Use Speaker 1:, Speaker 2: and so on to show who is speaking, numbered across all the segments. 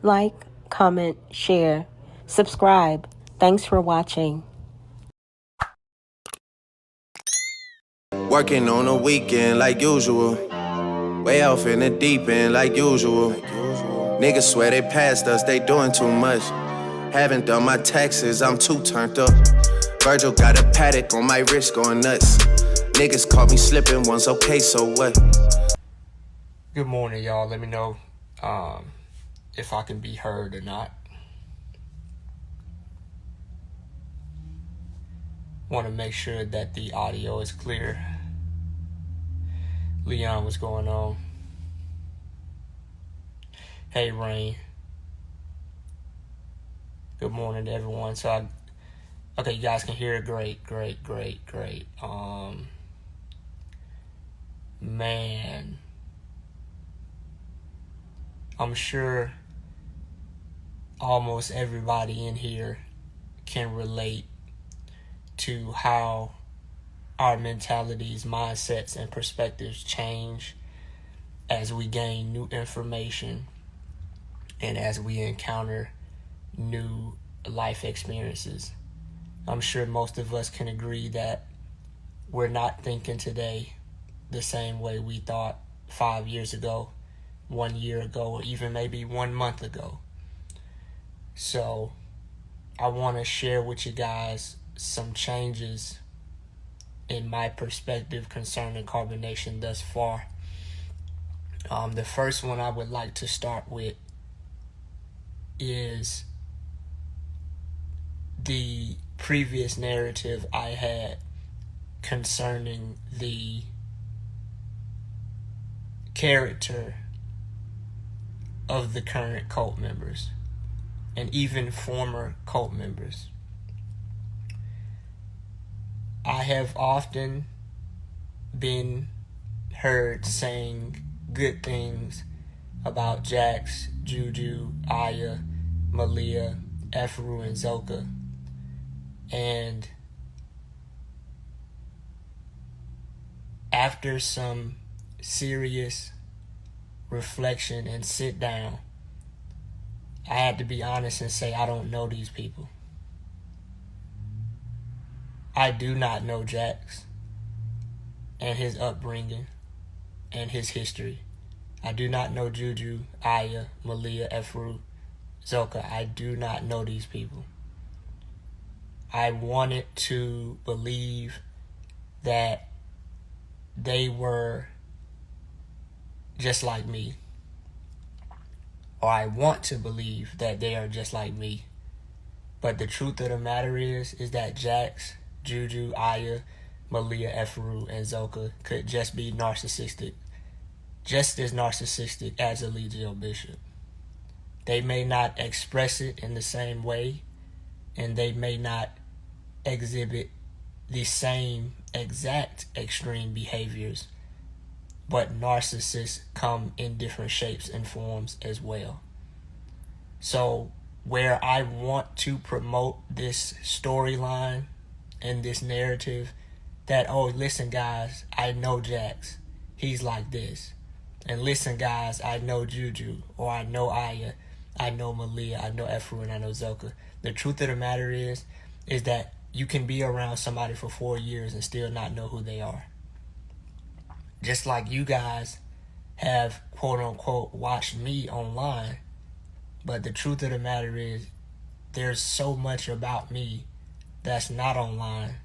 Speaker 1: like, comment, share, subscribe. Thanks for watching.
Speaker 2: Working on a weekend like usual. Way off in the deep end like usual. Niggas swear they passed us, they doing too much. Haven't done my taxes, I'm too turned up. Virgil got a paddock on my wrist going nuts. Niggas caught me slipping once, okay, so what?
Speaker 3: Good morning, y'all. Let me know if I can be heard or not. Want to make sure that the audio is clear. Leon, what's going on? Hey, Rain. Good morning to everyone. Okay, you guys can hear it. Great. Man, I'm sure almost everybody in here can relate to how our mentalities, mindsets, and perspectives change as we gain new information and as we encounter new life experiences. I'm sure most of us can agree that we're not thinking today the same way we thought 5 years ago, 1 year ago, or even maybe 1 month ago. So I want to share with you guys some changes in my perspective concerning carbonation thus far. The first one I would like to start with is the previous narrative I had concerning the character of the current cult members and even former cult members. I have often been heard saying good things about Jax, Juju, Aya, Malia, Efru, and Zoka. And after some serious reflection and sit down, I had to be honest and say I don't know these people. I do not know Jax and his upbringing and his history. I do not know Juju, Aya, Malia, Efru, Zoka. I do not know these people. I wanted to believe that they were just like me. Or I want to believe that they are just like me. But the truth of the matter is that Jax, Juju, Aya, Malia, Efru, and Zoka could just be narcissistic. Just as narcissistic as Eligio Bishop. They may not express it in the same way, and they may not exhibit the same exact extreme behaviors, but narcissists come in different shapes and forms as well. So where I want to promote this storyline and this narrative that, oh, listen guys, I know Jax, he's like this. And listen guys, I know Juju, or I know Aya, I know Malia, I know Efru, and I know Zoka. The truth of the matter is that you can be around somebody for 4 years and still not know who they are. Just like you guys have, quote unquote, watched me online. But the truth of the matter is there's so much about me that's not online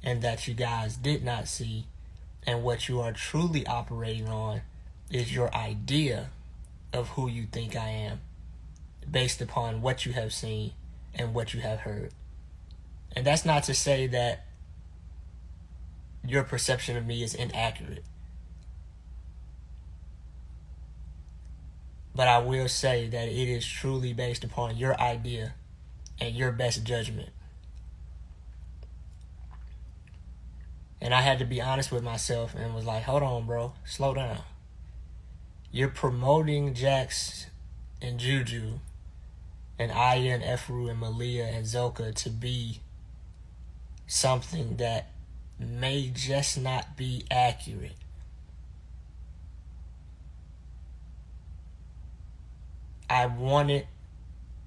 Speaker 3: and that you guys did not see. And what you are truly operating on is your idea of who you think I am based upon what you have seen and what you have heard. And that's not to say that your perception of me is inaccurate. But I will say that it is truly based upon your idea and your best judgment. And I had to be honest with myself and was like, hold on, bro, slow down. You're promoting Jax and Juju and Aya and Efru and Malia and Zoka to be something that may just not be accurate. I wanted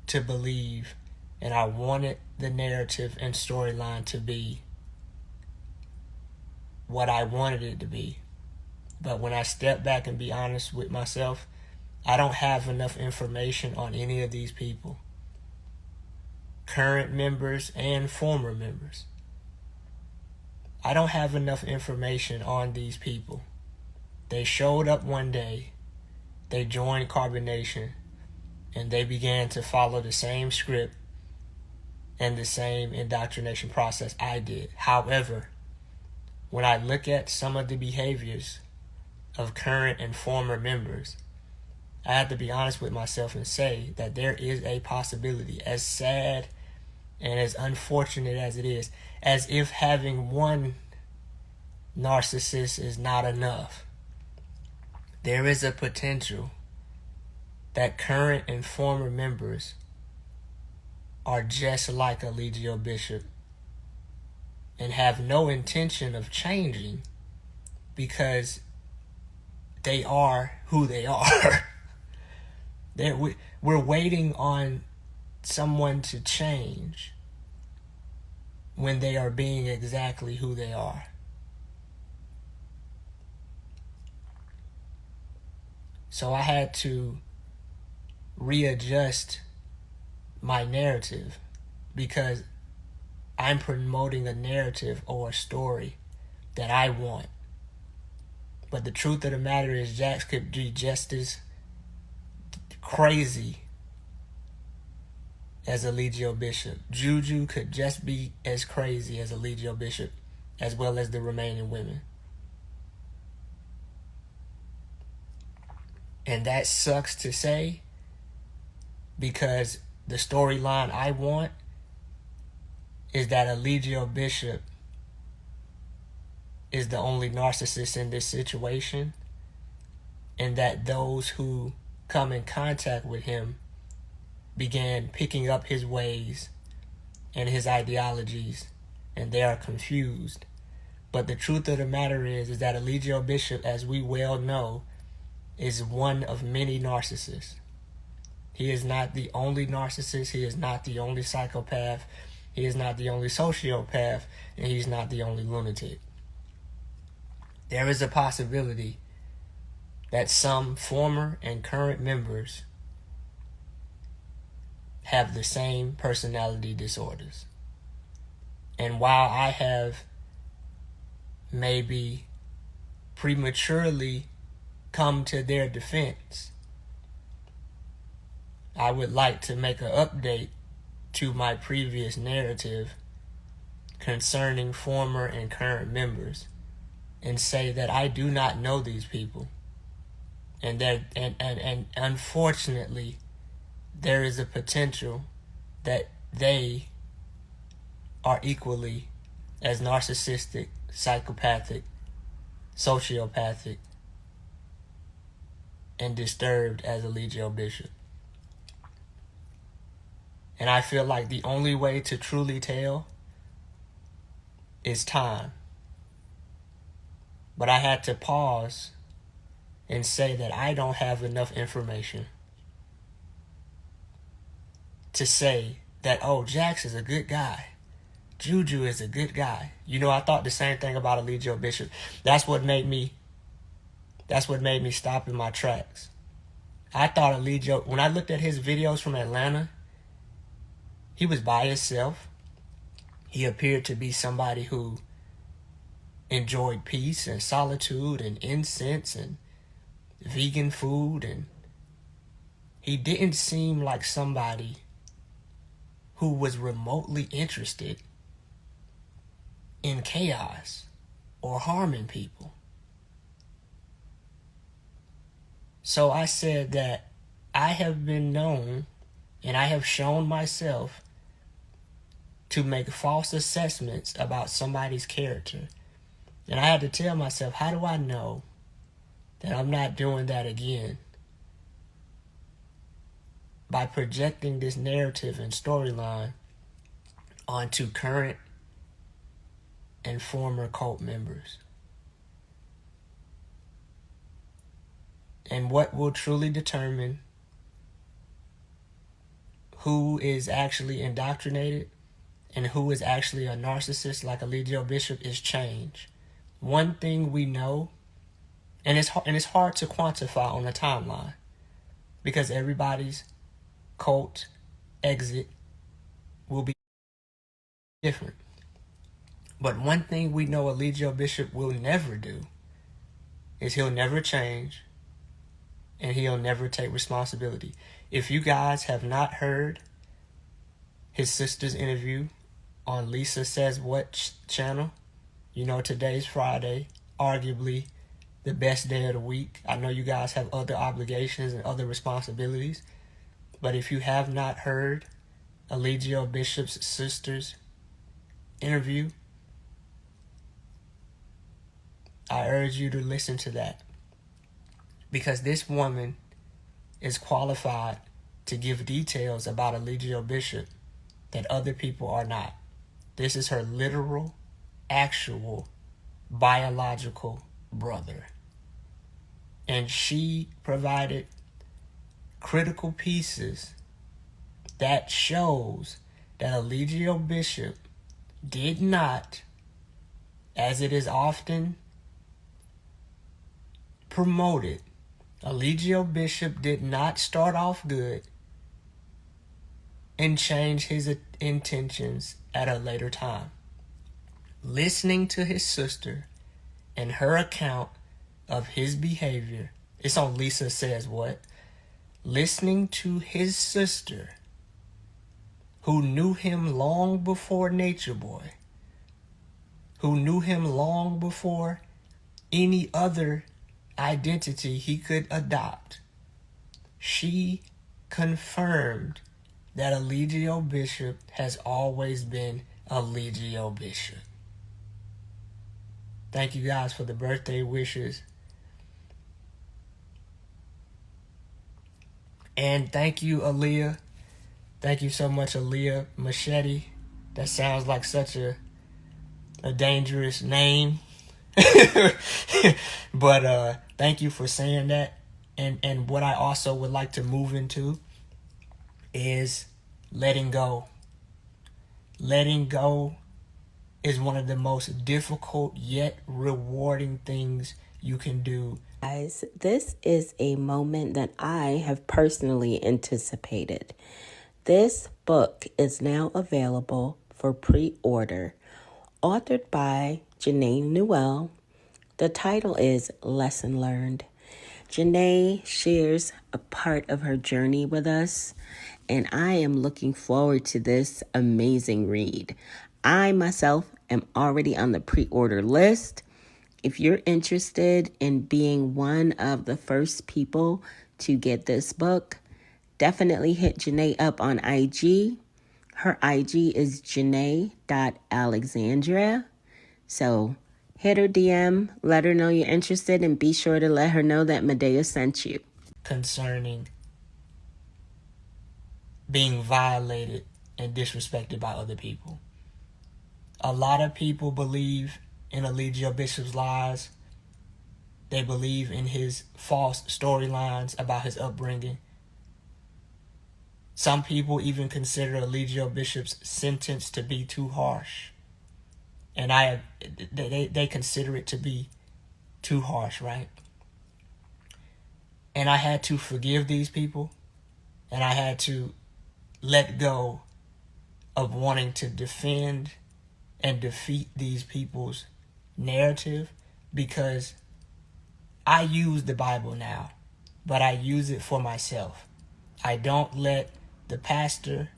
Speaker 3: to believe, and I wanted the narrative and storyline to be what I wanted it to be. But when I step back and be honest with myself, I don't have enough information on any of these people, current members and former members. I don't have enough information on these people. They showed up one day, they joined Carbonation, and they began to follow the same script and the same indoctrination process I did. However, when I look at some of the behaviors of current and former members, I have to be honest with myself and say that there is a possibility, as sad and as unfortunate as it is, as if having one narcissist is not enough, there is a potential that current and former members are just like Eligio Bishop and have no intention of changing because they are who they are. We're waiting on someone to change when they are being exactly who they are. So I had to readjust my narrative because I'm promoting a narrative or a story that I want. But the truth of the matter is, Jax could be just as crazy as Eligio Bishop. Juju could just be as crazy as Eligio Bishop, as well as the remaining women. And that sucks to say, because the storyline I want is that Eligio Bishop is the only narcissist in this situation, and that those who come in contact with him began picking up his ways and his ideologies, and they are confused. But the truth of the matter is that Eligio Bishop, as we well know, is one of many narcissists. He is not the only narcissist. He is not the only psychopath. He is not the only sociopath. And he's not the only lunatic. There is a possibility that some former and current members have the same personality disorders. And while I have maybe prematurely come to their defense, I would like to make an update to my previous narrative concerning former and current members and say that I do not know these people, and that and unfortunately there is a potential that they are equally as narcissistic, psychopathic, sociopathic, and disturbed as Eligio Bishop. And I feel like the only way to truly tell is time. But I had to pause and say that I don't have enough information to say that, oh, Jax is a good guy. Juju is a good guy. You know, I thought the same thing about Eligio Bishop. That's what made me stop in my tracks. I thought Eligio, when I looked at his videos from Atlanta, he was by himself. He appeared to be somebody who enjoyed peace and solitude and incense and vegan food, and he didn't seem like somebody who was remotely interested in chaos or harming people. So I said that I have been known and I have shown myself to make false assessments about somebody's character. And I had to tell myself, how do I know that I'm not doing that again? By projecting this narrative and storyline onto current and former cult members. And what will truly determine who is actually indoctrinated and who is actually a narcissist like Eligio Bishop is change. One thing we know, and it's hard to quantify on the timeline because everybody's cult exit will be different. But one thing we know Eligio Bishop will never do is he'll never change and he'll never take responsibility. If you guys have not heard his sister's interview on Lisa Says What channel, you know today's Friday, arguably the best day of the week. I know you guys have other obligations and other responsibilities, but if you have not heard Eligio Bishop's sister's interview, I urge you to listen to that, because this woman is qualified to give details about Eligio Bishop that other people are not. This is her literal, actual, biological brother. And she provided critical pieces that shows that Eligio Bishop did not, as it is often promoted, Eligio Bishop did not start off good and change his intentions at a later time. Listening to his sister and her account of his behavior, it's on Lisa Says What. Listening to his sister, who knew him long before Nature Boy, who knew him long before any other identity he could adopt, she confirmed that Eligio Bishop has always been Eligio Bishop. Thank you guys for the birthday wishes. And thank you, Aaliyah. Thank you so much, Aaliyah Machete. That sounds like such a dangerous name. But thank you for saying that. And what I also would like to move into is letting go. Letting go is one of the most difficult yet rewarding things you can do.
Speaker 1: Guys, this is a moment that I have personally anticipated. This book is now available for pre-order. Authored by Janae Newell. The title is Lesson Learned. Janae shares a part of her journey with us, and I am looking forward to this amazing read. I myself am already on the pre-order list. If you're interested in being one of the first people to get this book, definitely hit Janae up on IG. Her IG is janae.alexandria. So hit her DM, let her know you're interested, and be sure to let her know that Medaya sent you.
Speaker 3: Concerning being violated and disrespected by other people. A lot of people believe in Eligio Bishop's lies. They believe in his false storylines about his upbringing. Some people even consider Eligio Bishop's sentence to be too harsh. And they consider it to be too harsh, right? And I had to forgive these people. And I had to let go of wanting to defend and defeat these people's narrative, because I use the Bible now, but I use it for myself. I don't let the pastor,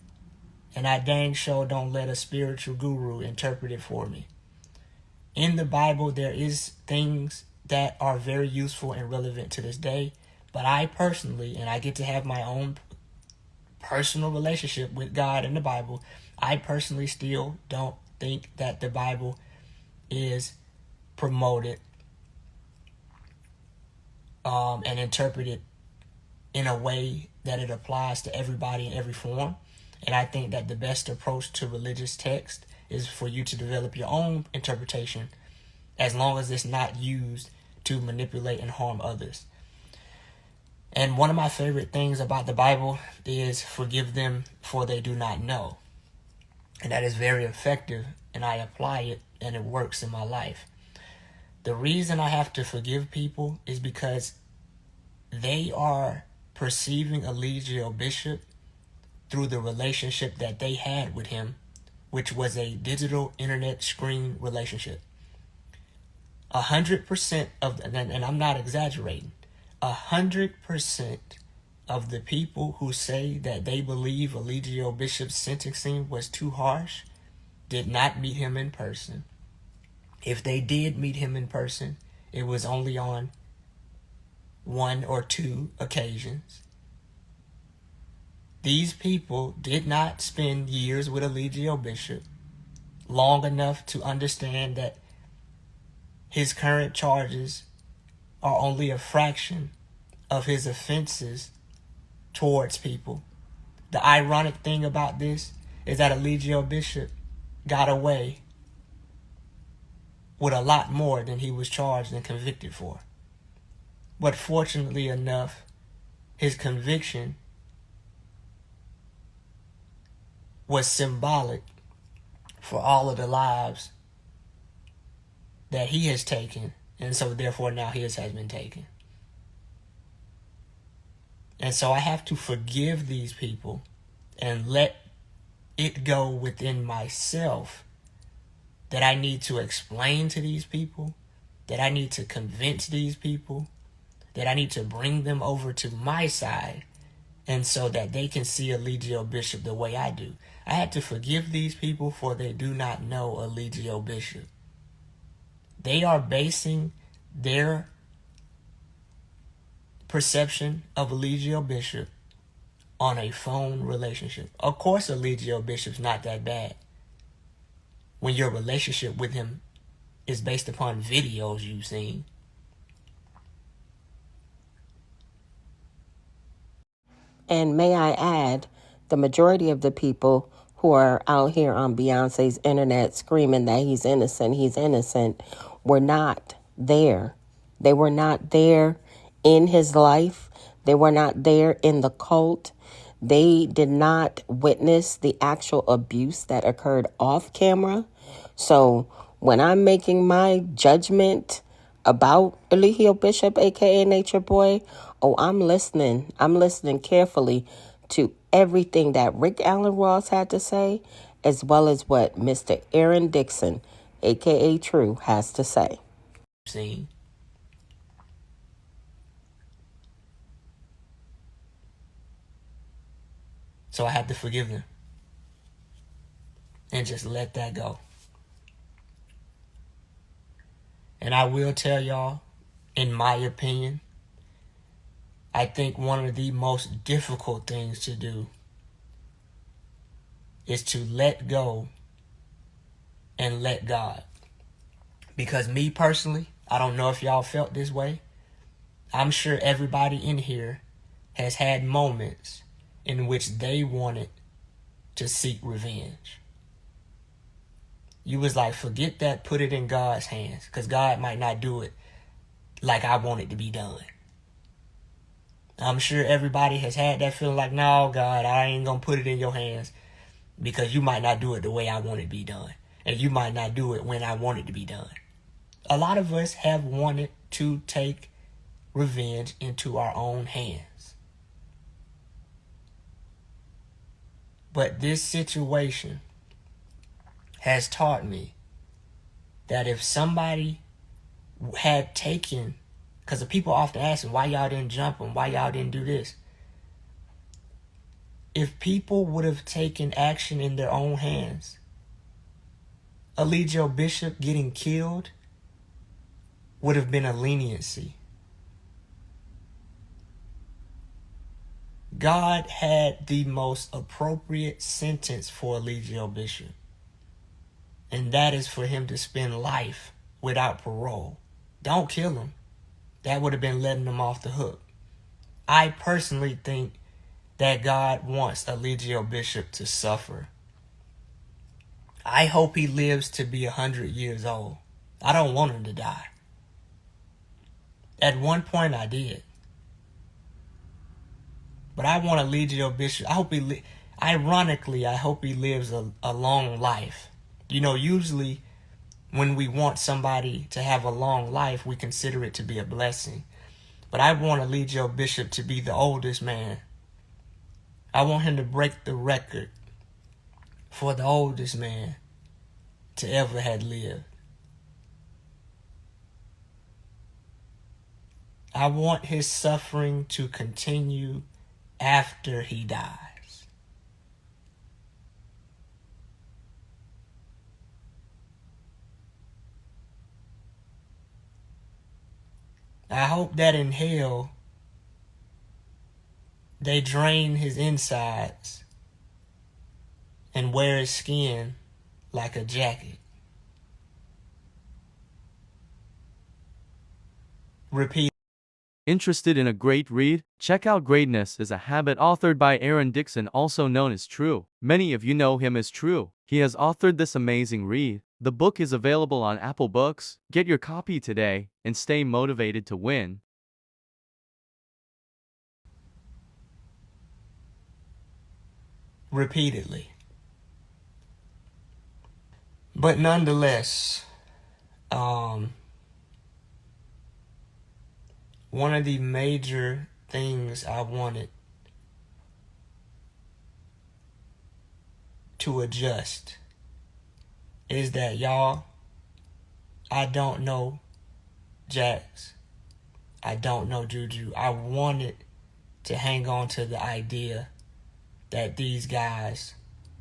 Speaker 3: and I dang sure don't let a spiritual guru interpret it for me. In the Bible, there is things that are very useful and relevant to this day, but I personally, and I get to have my own personal relationship with God and the Bible, I personally still don't think that the Bible is promoted and interpreted in a way that it applies to everybody in every form. And I think that the best approach to religious text is for you to develop your own interpretation, as long as it's not used to manipulate and harm others. And one of my favorite things about the Bible is forgive them for they do not know. And that is very effective, and I apply it and it works in my life. The reason I have to forgive people is because they are perceiving Eligio Bishop through the relationship that they had with him, which was a digital internet screen relationship. 100% of, and I'm not exaggerating, 100% of the people who say that they believe Eligio Bishop's sentencing was too harsh did not meet him in person. If they did meet him in person, it was only on 1 or 2 occasions. These people did not spend years with Eligio Bishop long enough to understand that his current charges are only a fraction of his offenses towards people. The ironic thing about this is that Eligio Bishop got away with a lot more than he was charged and convicted for. But fortunately enough, his conviction was symbolic for all of the lives that he has taken, and so therefore now his has been taken. And so I have to forgive these people and let it go within myself that I need to explain to these people, that I need to convince these people, that I need to bring them over to my side, and so that they can see Eligio Bishop the way I do. I had to forgive these people for they do not know Eligio Bishop. They are basing their perception of Eligio Bishop on a phone relationship. Of course, Eligio Bishop's not that bad when your relationship with him is based upon videos you've seen.
Speaker 1: And may I add, the majority of the people who are out here on Beyonce's internet screaming that he's innocent, were not there. They were not there in his life. They were not there in the cult. They did not witness the actual abuse that occurred off camera. So when I'm making my judgment about Eligio Bishop, aka Nature Boy, I'm listening. I'm listening carefully to everything that Rick Allen Ross had to say, as well as what Mr. Aaron Dixon, aka True, has to say.
Speaker 3: See? So I had to forgive them and just let that go. And I will tell y'all, in my opinion, I think one of the most difficult things to do is to let go and let God. Because me personally, I don't know if y'all felt this way. I'm sure everybody in here has had moments in which they wanted to seek revenge. You was like, forget that, put it in God's hands, because God might not do it like I want it to be done. I'm sure everybody has had that feeling like, no, God, I ain't going to put it in your hands because you might not do it the way I want it to be done. And you might not do it when I want it to be done. A lot of us have wanted to take revenge into our own hands. But this situation has taught me that if somebody had taken, because the people often ask me, why y'all didn't jump them? Why y'all didn't do this? If people would have taken action in their own hands, Eligio Bishop getting killed would have been a leniency. God had the most appropriate sentence for Eligio Bishop, and that is for him to spend life without parole. Don't kill him. That would have been letting him off the hook. I personally think that God wants Eligio Bishop to suffer. I hope he lives to be 100 years old. I don't want him to die. At one point I did. But I want Eligio Bishop. I hope ironically, I hope he lives a long life. You know, usually when we want somebody to have a long life, we consider it to be a blessing. But I want Eligio Bishop to be the oldest man. I want him to break the record for the oldest man to ever have lived. I want his suffering to continue after he dies. I hope that in hell, they drain his insides and wear his skin like a jacket. Repeat.
Speaker 4: Interested in a great read? Check out Greatness is a Habit authored by Aaron Dixon, also known as True. Many of you know him as True. He has authored this amazing read. The book is available on Apple Books. Get your copy today and stay motivated to win.
Speaker 3: Repeatedly. But nonetheless, one of the major things I wanted to adjust is that, y'all, I don't know Jax. I don't know Juju. I wanted to hang on to the idea that these guys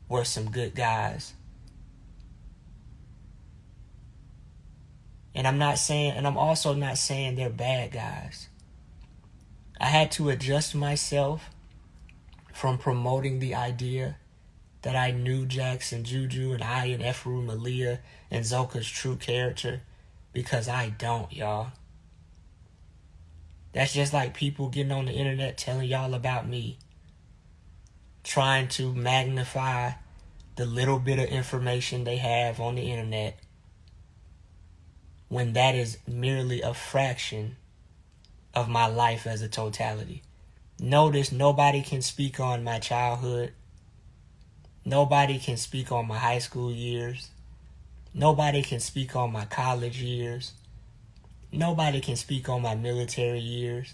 Speaker 3: were some good guys. And I'm also not saying they're bad guys. I had to adjust myself from promoting the idea that I knew Jax and Juju and I and Efru, Malia, and Zoka's true character, because I don't, y'all. That's just like people getting on the internet telling y'all about me, trying to magnify the little bit of information they have on the internet, when that is merely a fraction of my life as a totality. Notice nobody can speak on my childhood. Nobody can speak on my high school years. Nobody can speak on my college years. Nobody can speak on my military years.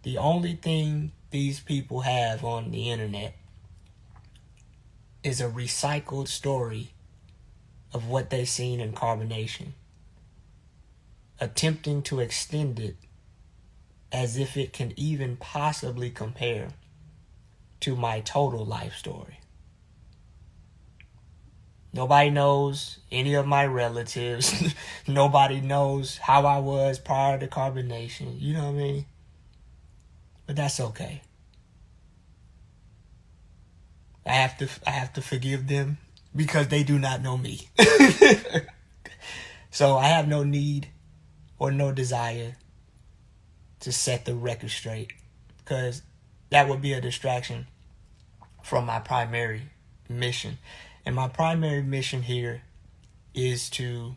Speaker 3: The only thing these people have on the internet is a recycled story of what they've seen in Carbonation, attempting to extend it as if it can even possibly compare to my total life story. Nobody knows any of my relatives. Nobody knows how I was prior to Carbonation. You know what I mean? But that's okay. I have to forgive them because they do not know me. So I have no need or no desire to set the record straight, because that would be a distraction from my primary mission. And my primary mission here is to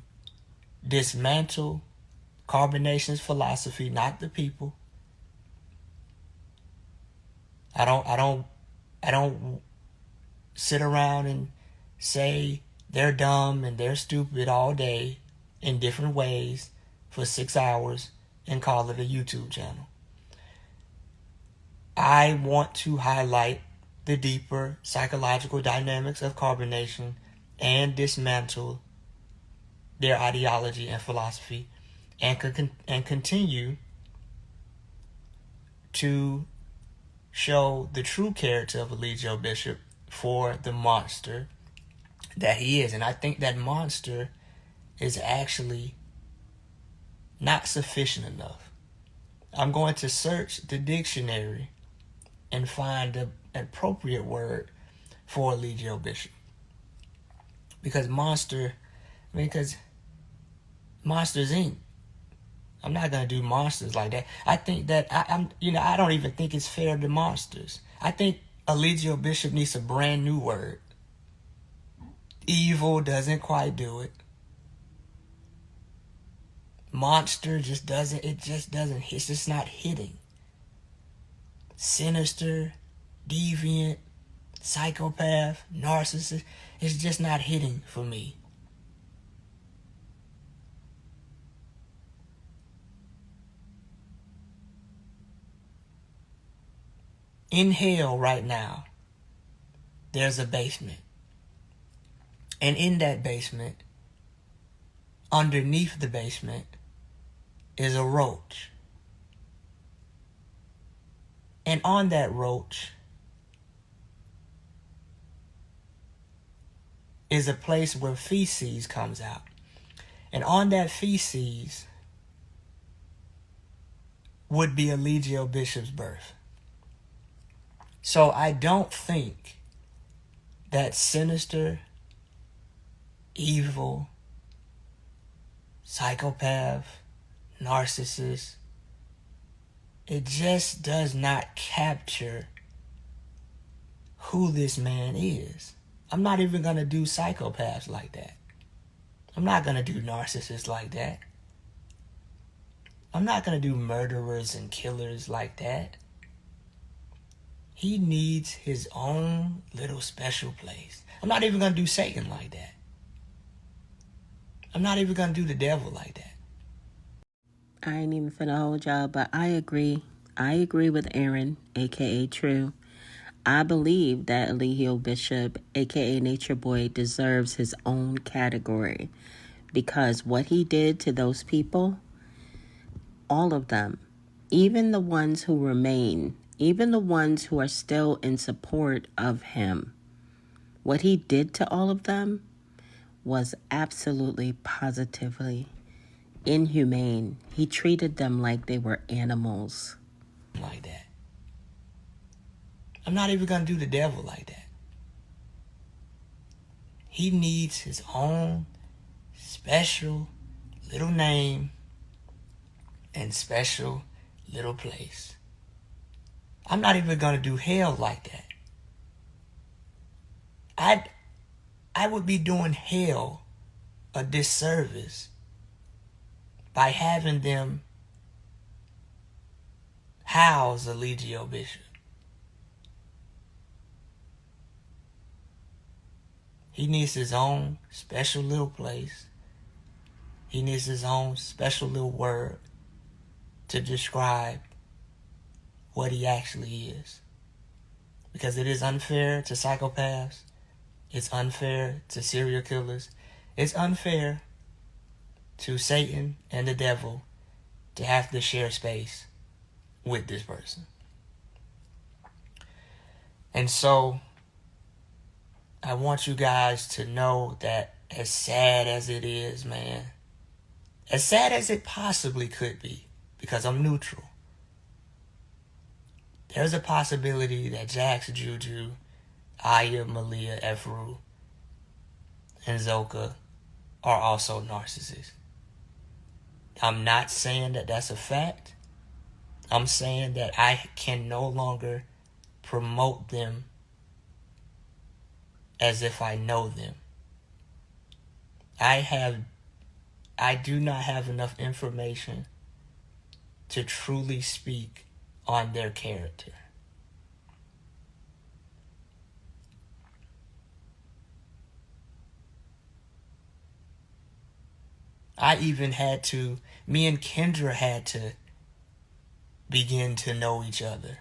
Speaker 3: dismantle Carbonation's philosophy, not the people. I don't sit around and say they're dumb and they're stupid all day in different ways for 6 hours and call it a YouTube channel. I want to highlight the deeper psychological dynamics of Carbonation and dismantle their ideology and philosophy, and continue to show the true character of Eligio Bishop for the monster that he is. And I think that monster is actually not sufficient enough. I'm going to search the dictionary and find an appropriate word for Eligio Bishop. Because Monsters Inc. I'm not gonna do monsters like that. I think that I don't even think it's fair to monsters. I think Eligio Bishop needs a brand new word. Evil doesn't quite do it. Monster just doesn't. It's just not hitting. Sinister deviant, psychopath, narcissist, it's just not hitting for me. In hell right now, there's a basement. And in that basement, underneath the basement, is a roach. And on that roach is a place where feces comes out. And on that feces would be Eligio Bishop's birth. So I don't think that sinister, evil, psychopath, narcissist, it just does not capture who this man is. I'm not even going to do psychopaths like that. I'm not going to do narcissists like that. I'm not going to do murderers and killers like that. He needs his own little special place. I'm not even going to do Satan like that. I'm not even going to do the devil like that.
Speaker 1: I ain't even finna hold y'all, but I agree. I agree with Aaron, a.k.a. True. I believe that Eligio Bishop, a.k.a. Nature Boy, deserves his own category. Because what he did to those people, all of them, even the ones who remain, even the ones who are still in support of him, what he did to all of them was absolutely, positively inhumane. He treated them like they were animals.
Speaker 3: Like that. I'm not even going to do the devil like that. He needs his own special little name and special little place. I'm not even going to do hell like that. I would be doing hell a disservice by having them house Eligio Bishop. He needs his own special little place. He needs his own special little word to describe what he actually is. Because it is unfair to psychopaths. It's unfair to serial killers. It's unfair to Satan and the devil to have to share space with this person. And so I want you guys to know that as sad as it is, man, as sad as it possibly could be, because I'm neutral, there's a possibility that Jax, Juju, Aya, Malia, Efru, and Zoka are also narcissists. I'm not saying that that's a fact. I'm saying that I can no longer promote them as if I know them. I do not have enough information to truly speak on their character. Me and Kendra had to begin to know each other.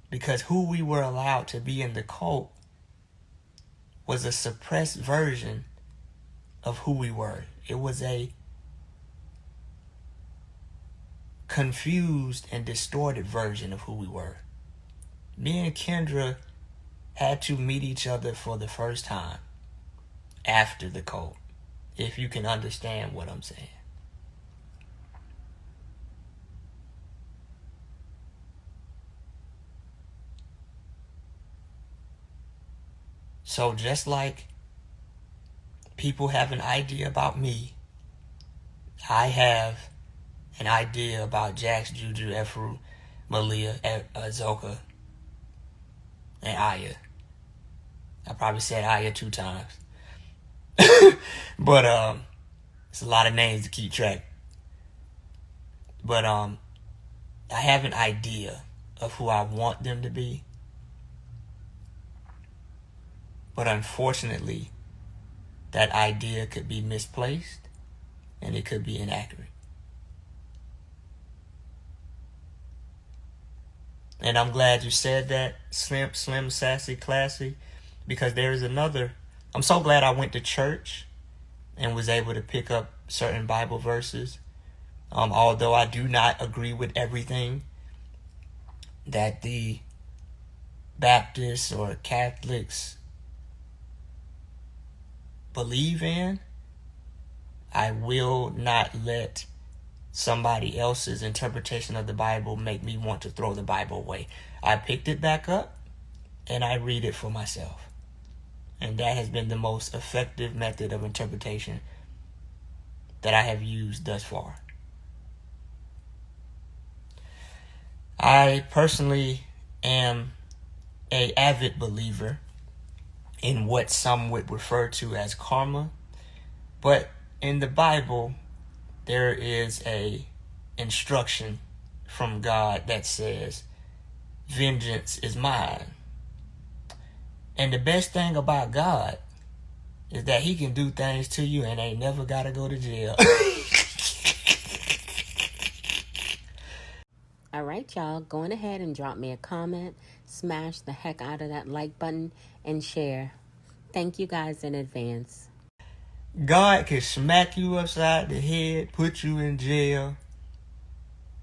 Speaker 3: Because who we were allowed to be in the cult was a suppressed version of who we were. It was a confused and distorted version of who we were. Me and Kendra had to meet each other for the first time after the cult, if you can understand what I'm saying. So just like people have an idea about me, I have an idea about Jax, Juju, Efru, Malia, Zoka, and Aya. I probably said Aya 2 times. But it's a lot of names to keep track. But I have an idea of who I want them to be. But unfortunately, that idea could be misplaced and it could be inaccurate. And I'm glad you said that, Slim, Sassy, Classy, because there is another. I'm so glad I went to church and was able to pick up certain Bible verses. Although I do not agree with everything that the Baptists or Catholics believe in, I will not let somebody else's interpretation of the Bible make me want to throw the Bible away. I picked it back up and I read it for myself. And that has been the most effective method of interpretation that I have used thus far. I personally am an avid believer in what some would refer to as karma. But in the Bible, there is a instruction from God that says, vengeance is mine. And the best thing about God is that he can do things to you and ain't never got to go to jail.
Speaker 1: All right, y'all, go on ahead and drop me a comment, smash the heck out of that like button, and share. Thank you guys in advance.
Speaker 3: God can smack you upside the head, put you in jail,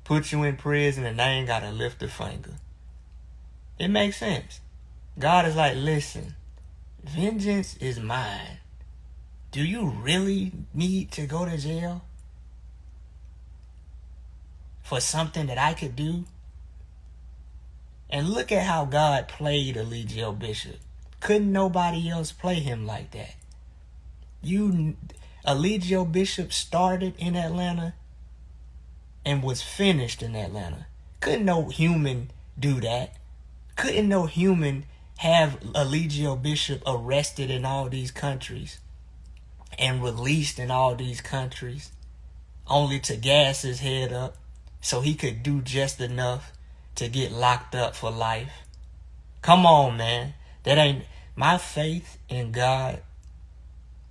Speaker 3: put you in prison, and they ain't got to lift a finger. It makes sense. God is like, listen, vengeance is mine. Do you really need to go to jail for something that I could do? And look at how God played Eligio Bishop. Couldn't nobody else play him like that. Eligio Bishop started in Atlanta and was finished in Atlanta. Couldn't no human do that. Couldn't no human have Eligio Bishop arrested in all these countries and released in all these countries only to gas his head up so he could do just enough to get locked up for life. Come on, man. That ain't my faith in God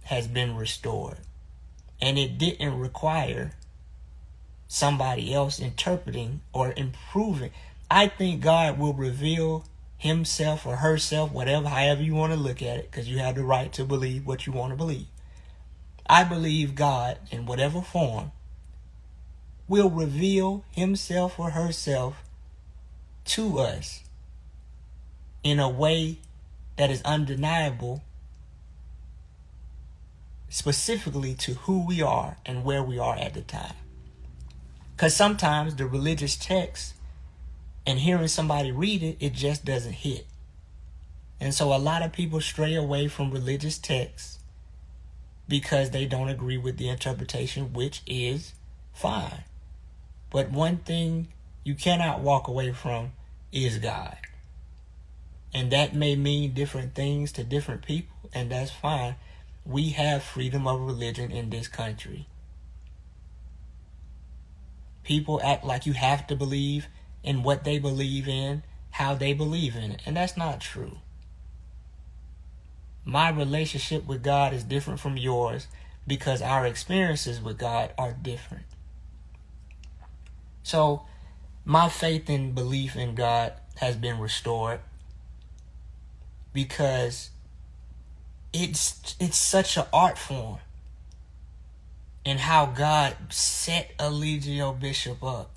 Speaker 3: has been restored. And it didn't require somebody else interpreting or improving. I think God will reveal himself or herself, whatever, however you want to look at it, because you have the right to believe what you want to believe. I believe God, in whatever form, will reveal himself or herself to us in a way that is undeniable, specifically to who we are and where we are at the time. Because sometimes the religious text and hearing somebody read it, it just doesn't hit. And so a lot of people stray away from religious texts because they don't agree with the interpretation, which is fine. But one thing you cannot walk away from is God. And that may mean different things to different people, and that's fine. We have freedom of religion in this country. People act like you have to believe in what they believe in, how they believe in it, and that's not true. My relationship with God is different from yours because our experiences with God are different. So my faith and belief in God has been restored because it's such an art form in how God set Eligio Bishop up.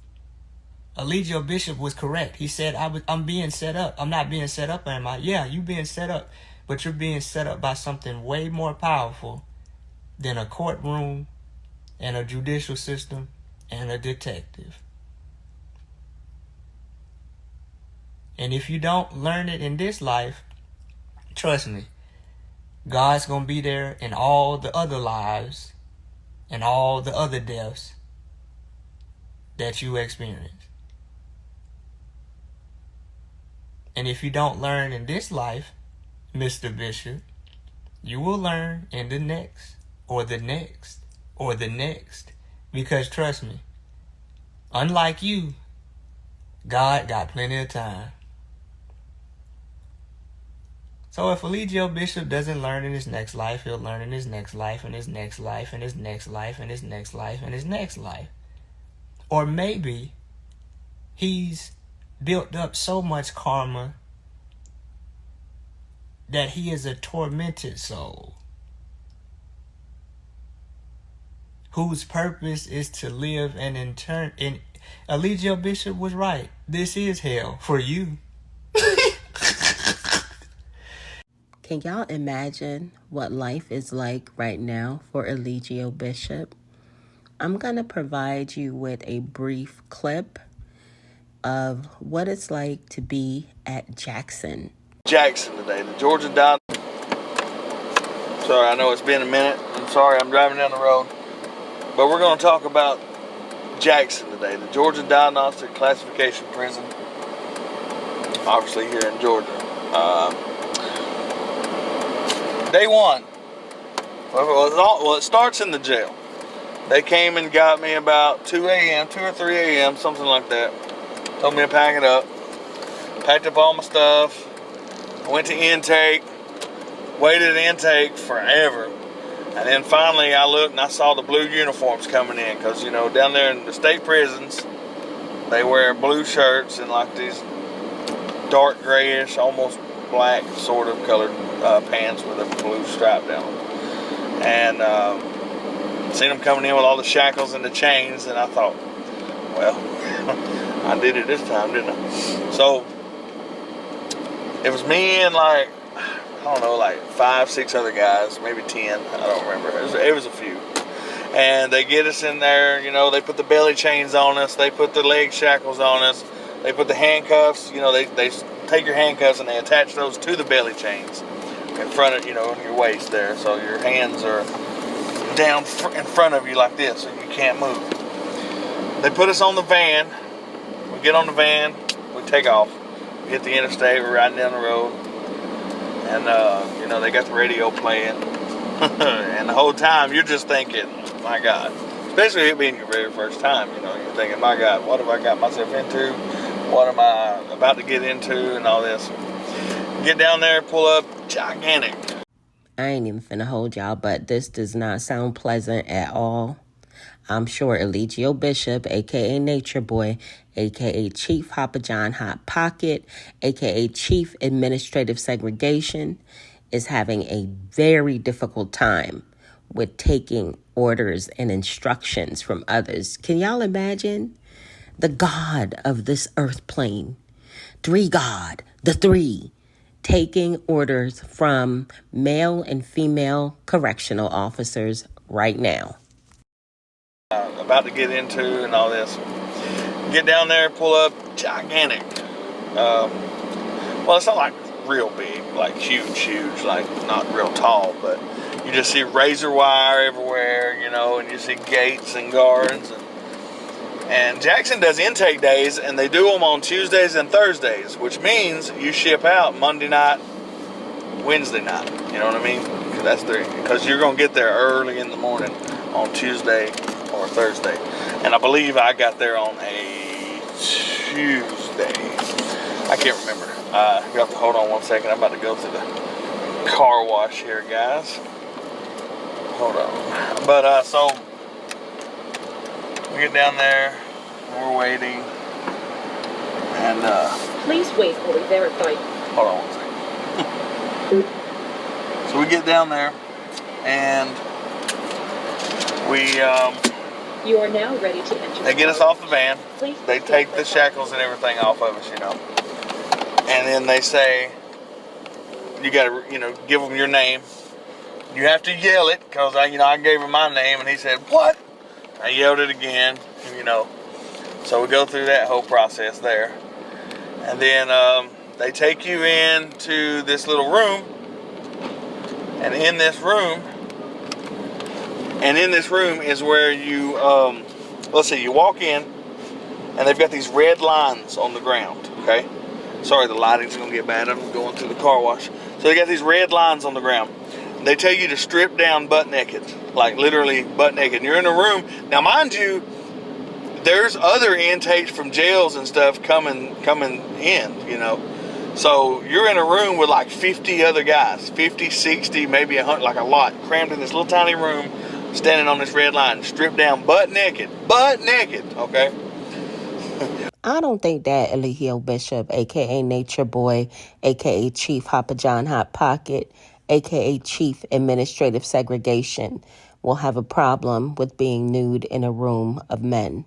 Speaker 3: Eligio Bishop was correct. He said, I'm being set up. I'm not being set up, am I? Yeah, you being set up. But you're being set up by something way more powerful than a courtroom and a judicial system and a detective. And if you don't learn it in this life, trust me, God's going to be there in all the other lives and all the other deaths that you experience. And if you don't learn in this life, Mr. Bishop, you will learn in the next, or the next, or the next. Because trust me, unlike you, God got plenty of time. So if Eligio Bishop doesn't learn in his next life, he'll learn in his next life, and his next life, and his next life, and his next life, and his next life. Or maybe he's built up so much karma that he is a tormented soul whose purpose is to live and in turn. And Eligio Bishop was right. This is hell for you.
Speaker 1: Can y'all imagine what life is like right now for Eligio Bishop? I'm going to provide you with a brief clip of what it's like to be at Jackson.
Speaker 5: Jackson today, the Georgia Diagnostic. Sorry, I know it's been a minute. I'm sorry, I'm driving down the road. But we're going to talk about Jackson today, the Georgia Diagnostic Classification Prison. Obviously here in Georgia. Day one. Well, it starts in the jail. They came and got me about 2 a.m., 2 or 3 a.m., something like that. Told me to pack it up. Packed up all my stuff. Went to intake. Waited at intake forever. And then finally I looked and I saw the blue uniforms coming in. Because, you know, down there in the state prisons, they wear blue shirts and like these dark grayish, almost black sort of colored pants with a blue stripe down them. And seen them coming in with all the shackles and the chains, and I thought, well, I did it this time, didn't I? So it was me and like, I don't know, like 5, 6 other guys, maybe 10, I don't remember. It was a few. And they get us in there, you know, they put the belly chains on us, they put the leg shackles on us, they put the handcuffs, you know, they take your handcuffs and they attach those to the belly chains in front of, you know, your waist there. So your hands are down in front of you like this, so you can't move. They put us on the van. We get on the van, we take off. We hit the interstate, we're riding down the road. And, you know, they got the radio playing. And the whole time you're just thinking, my God. Especially it being your very first time, you know, you're thinking, my God, what have I got myself into? What am I about to get into and all this? Get down there, pull up, gigantic.
Speaker 1: I ain't even finna hold y'all, but this does not sound pleasant at all. I'm sure Eligio Bishop, a.k.a. Nature Boy, a.k.a. Chief Hopper John Hot Pocket, a.k.a. Chief Administrative Segregation, is having a very difficult time with taking orders and instructions from others. Can y'all imagine? The God of this earth plane, God, the three, taking orders from male and female correctional officers right now.
Speaker 5: About to get into and all this. Get down there, pull up, gigantic. Well, it's not like real big, like huge, like not real tall, but you just see razor wire everywhere, you know, and you see gates and guards. And Jackson does intake days, and they do them on Tuesdays and Thursdays, which means you ship out Monday night, Wednesday night. You know what I mean? Because you're going to get there early in the morning on Tuesday or Thursday. And I believe I got there on a Tuesday. I can't remember. You have to hold on one second. I'm about to go to the car wash here, guys. Hold on. But, so we get down there, we're waiting, and
Speaker 6: please wait while we verify.
Speaker 5: Hold on one second. So we get down there, and we
Speaker 6: you are now ready to enter.
Speaker 5: They get us off the van.
Speaker 6: Please
Speaker 5: they take the shackles and everything off of us, you know, and then they say you gotta, you know, give them your name. You have to yell it, because I gave him my name, and he said, "What?" I yelled it again, you know. So we go through that whole process there. And then they take you into this little room. And in this room is where you, let's see, you walk in, and they've got these red lines on the ground, okay? Sorry, the lighting's going to get bad. I'm going through the car wash. So they got these red lines on the ground. They tell you to strip down butt naked, like literally butt naked. And you're in a room. Now, mind you, there's other intakes from jails and stuff coming in, you know. So you're in a room with like 50 other guys, 50, 60, maybe 100, like a lot, crammed in this little tiny room, standing on this red line, stripped down, butt naked, okay?
Speaker 1: I don't think that Eligio Bishop, a.k.a. Nature Boy, a.k.a. Chief Hopper John Hot Pocket, a.k.a. Chief Administrative Segregation, will have a problem with being nude in a room of men.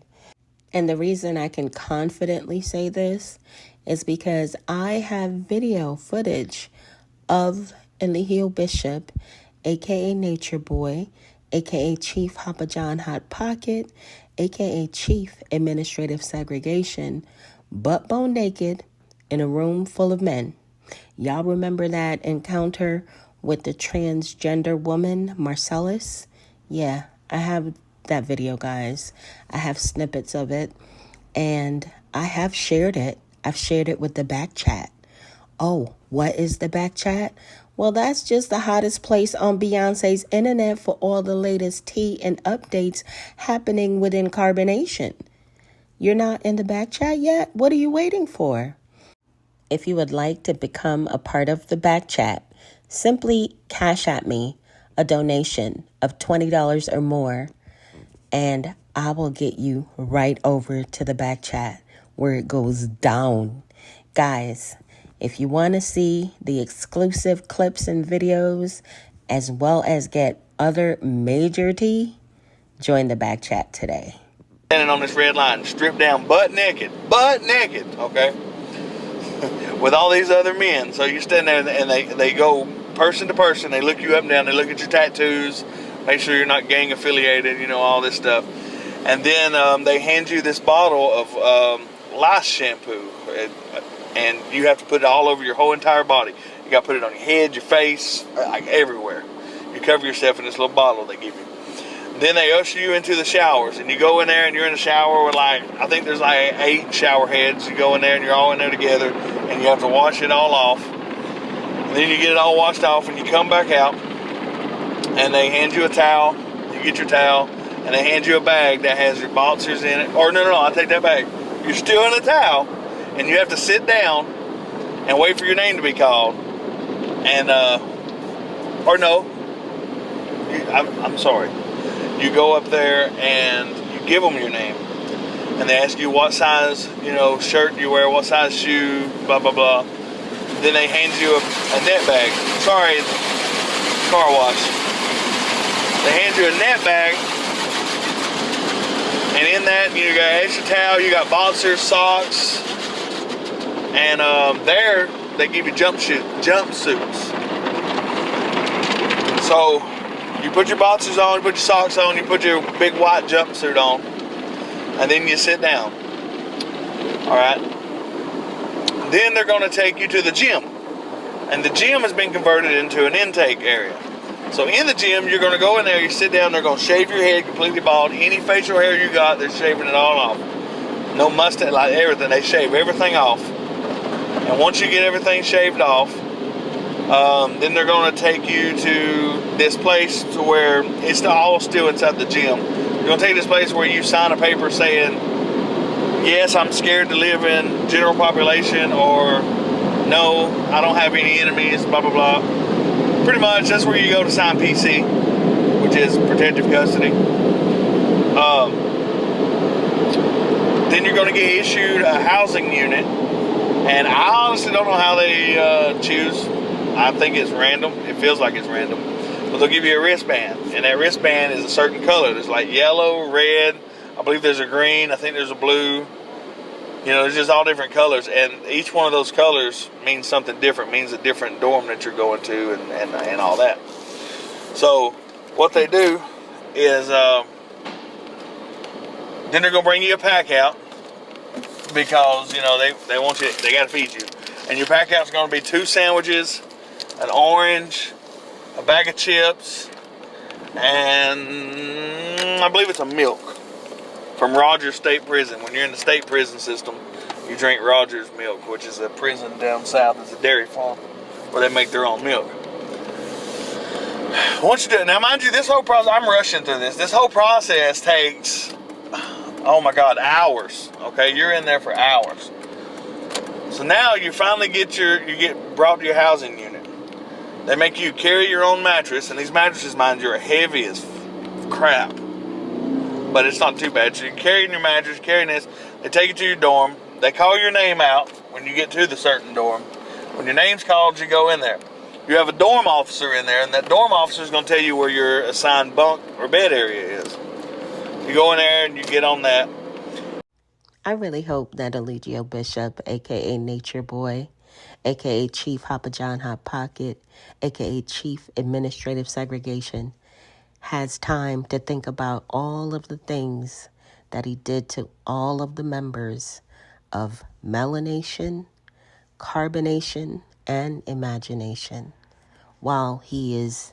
Speaker 1: And the reason I can confidently say this is because I have video footage of Eligio Bishop, a.k.a. Nature Boy, a.k.a. Chief Hopper John Hot Pocket, a.k.a. Chief Administrative Segregation, butt bone naked in a room full of men. Y'all remember that encounter with the transgender woman, Marcellus? Yeah, I have that video, guys. I have snippets of it, and I have shared it. I've shared it with the back chat. Oh, what is the back chat? Well, that's just the hottest place on Beyonce's internet for all the latest tea and updates happening within carbonation. You're not in the back chat yet? What are you waiting for? If you would like to become a part of the back chat, simply cash at me a donation of $20 or more, and I will get you right over to the back chat where it goes down. Guys, if you want to see the exclusive clips and videos, as well as get other major tea, join the back chat today.
Speaker 5: Standing on this red line, stripped down, butt naked, okay? With all these other men. So you stand there and they go person to person. They look you up and down. They look at your tattoos, make sure you're not gang affiliated, you know, all this stuff. And then they hand you this bottle of lice shampoo. And you have to put it all over your whole entire body. You got to put it on your head, your face, like everywhere. You cover yourself in this little bottle they give you. Then they usher you into the showers, and you go in there and you're in the shower with I think there's like 8 shower heads. You go in there and you're all in there together, and you have to wash it all off. And then you get it all washed off, and you come back out, and they hand you a towel. You get your towel, and they hand you a bag that has your boxers in it. Or no, I take that back. You're still in a towel. And you have to sit down and wait for your name to be called. And, or no, I'm sorry. You go up there and you give them your name. And they ask you what size, shirt you wear, what size shoe, blah, blah, blah. Then they hand you a net bag. Sorry, car wash. They hand you a net bag. And in that, you got an extra towel, you got boxers, socks. And there, they give you jumpsuits. So, you put your boxers on, you put your socks on, you put your big white jumpsuit on, and then you sit down. Alright? Then they're going to take you to the gym. And the gym has been converted into an intake area. So in the gym, you're going to go in there, you sit down, they're going to shave your head completely bald. Any facial hair you got, they're shaving it all off. No mustache, like everything, they shave everything off. And once you get everything shaved off, then they're going to take you to this place to where it's all still inside the gym. They're going to take you to this place where you sign a paper saying, yes, I'm scared to live in general population, or no, I don't have any enemies, blah, blah, blah. Pretty much, that's where you go to sign PC, which is protective custody. Then you're going to get issued a housing unit. And I honestly don't know how they choose. I think it's random. It feels like it's random. But they'll give you a wristband. And that wristband is a certain color. There's like yellow, red. I believe there's a green. I think there's a blue. There's just all different colors. And each one of those colors means something different. Means a different dorm that you're going to and all that. So what they do is then they're going to bring you a pack out. Because, they want you, they got to feed you. And your pack out's going to be 2 sandwiches, an orange, a bag of chips, and I believe it's a milk from Rogers State Prison. When you're in the state prison system, you drink Rogers milk, which is a prison down south. It's a dairy farm where they make their own milk. Once you do it, now mind you, this whole process, I'm rushing through this. This whole process takes, oh my God, hours. Okay, you're in there for hours. So now you finally get brought to your housing unit. They make you carry your own mattress, and these mattresses, mind you, are heavy as crap. But it's not too bad. So you're carrying your mattress, carrying this. They take you to your dorm. They call your name out when you get to the certain dorm. When your name's called, you go in there. You have a dorm officer in there, and that dorm officer is going to tell you where your assigned bunk or bed area is. You go in there and you get on that.
Speaker 1: I really hope that Eligio Bishop, a.k.a. Nature Boy, a.k.a. Chief Hopper John Hot Pocket, a.k.a. Chief Administrative Segregation, has time to think about all of the things that he did to all of the members of Melanation, Carbonation, and Imagination while he is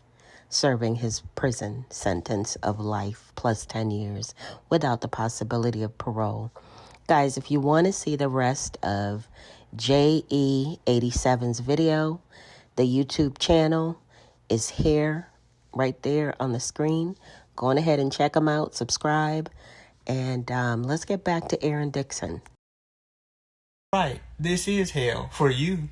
Speaker 1: serving his prison sentence of life plus 10 years without the possibility of parole. Guys, if you want to see the rest of JE87's video, the YouTube channel is here, right there on the screen. Go on ahead and check them out, subscribe, and let's get back to Aaron Dixon.
Speaker 3: Right, this is hell for you.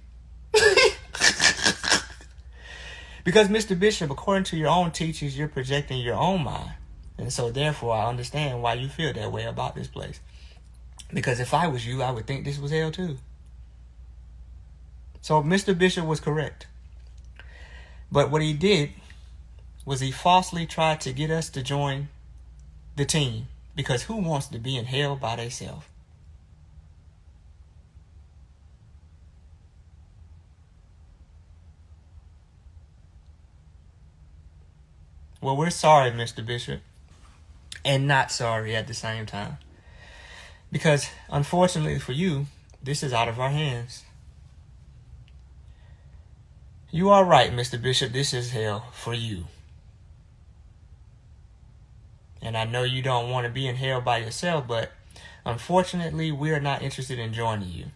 Speaker 3: Because Mr. Bishop, according to your own teachings, you're projecting your own mind. And so therefore I understand why you feel that way about this place. Because if I was you, I would think this was hell too. So Mr. Bishop was correct. But what he did was he falsely tried to get us to join the team. Because who wants to be in hell by themselves? Well, we're sorry, Mr. Bishop. And not sorry at the same time. Because, unfortunately for you, this is out of our hands. You are right, Mr. Bishop. This is hell for you. And I know you don't want to be in hell by yourself, but unfortunately, we are not interested in joining you.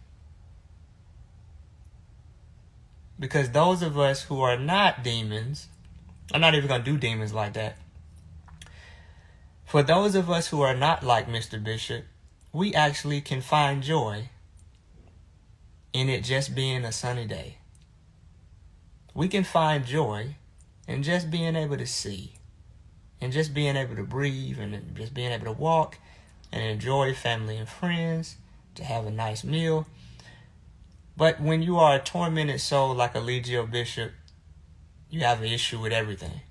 Speaker 3: Because those of us who are not demons, I'm not even going to do demons like that. For those of us who are not like Mr. Bishop, we actually can find joy in it just being a sunny day. We can find joy in just being able to see, and just being able to breathe, and just being able to walk and enjoy family and friends, to have a nice meal. But when you are a tormented soul like Eligio Bishop, you have an issue with everything.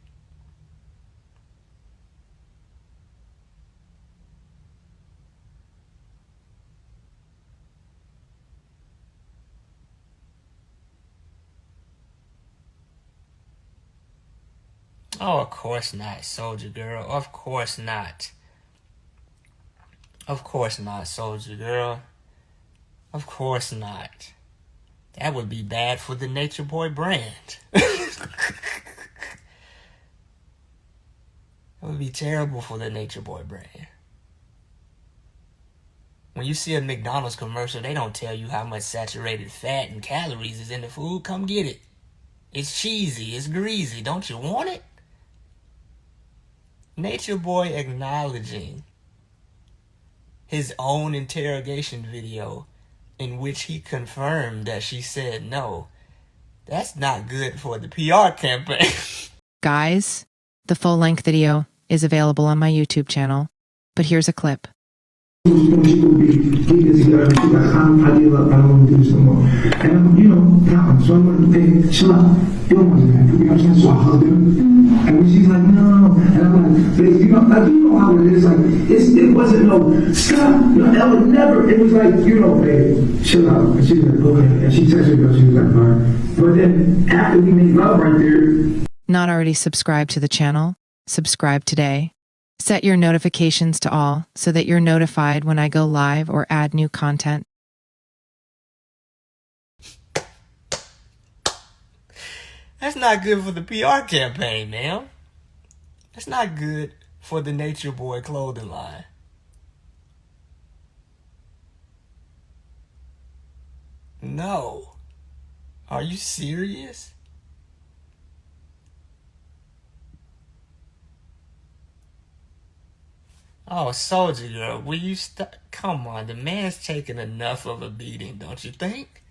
Speaker 3: Oh, of course not, Soldier Girl. Of course not. Of course not, Soldier Girl. Of course not. That would be bad for the Nature Boy brand. That would be terrible for the Nature Boy brand. When you see a McDonald's commercial, they don't tell you how much saturated fat and calories is in the food. Come get it. It's cheesy. It's greasy. Don't you want it? Nature Boy acknowledging his own interrogation video in which he confirmed that she said no. That's not good for the PR campaign.
Speaker 7: Guys, the full-length video is available on my YouTube channel, but here's a clip.
Speaker 8: I give up, I don't want to do this no more. And now, so I'm going to hey, chill out. You don't want to do that. You know what I'm saying? So I hugged her. And when she's like, no. And I'm like, babe, you know how it is. Like, it wasn't no, stop. I would never. It was like, babe, chill out. And she's like, okay. And she texted me, she was like, all right. But then after we made love right there.
Speaker 7: Not already subscribed to the channel? Subscribe today. Set your notifications to all so that you're notified when I go live or add new content.
Speaker 3: That's not good for the PR campaign, man. That's not good for the Nature Boy clothing line. No. Are you serious? Oh, Soldier Girl, will you stop? Come on, the man's taking enough of a beating, don't you think?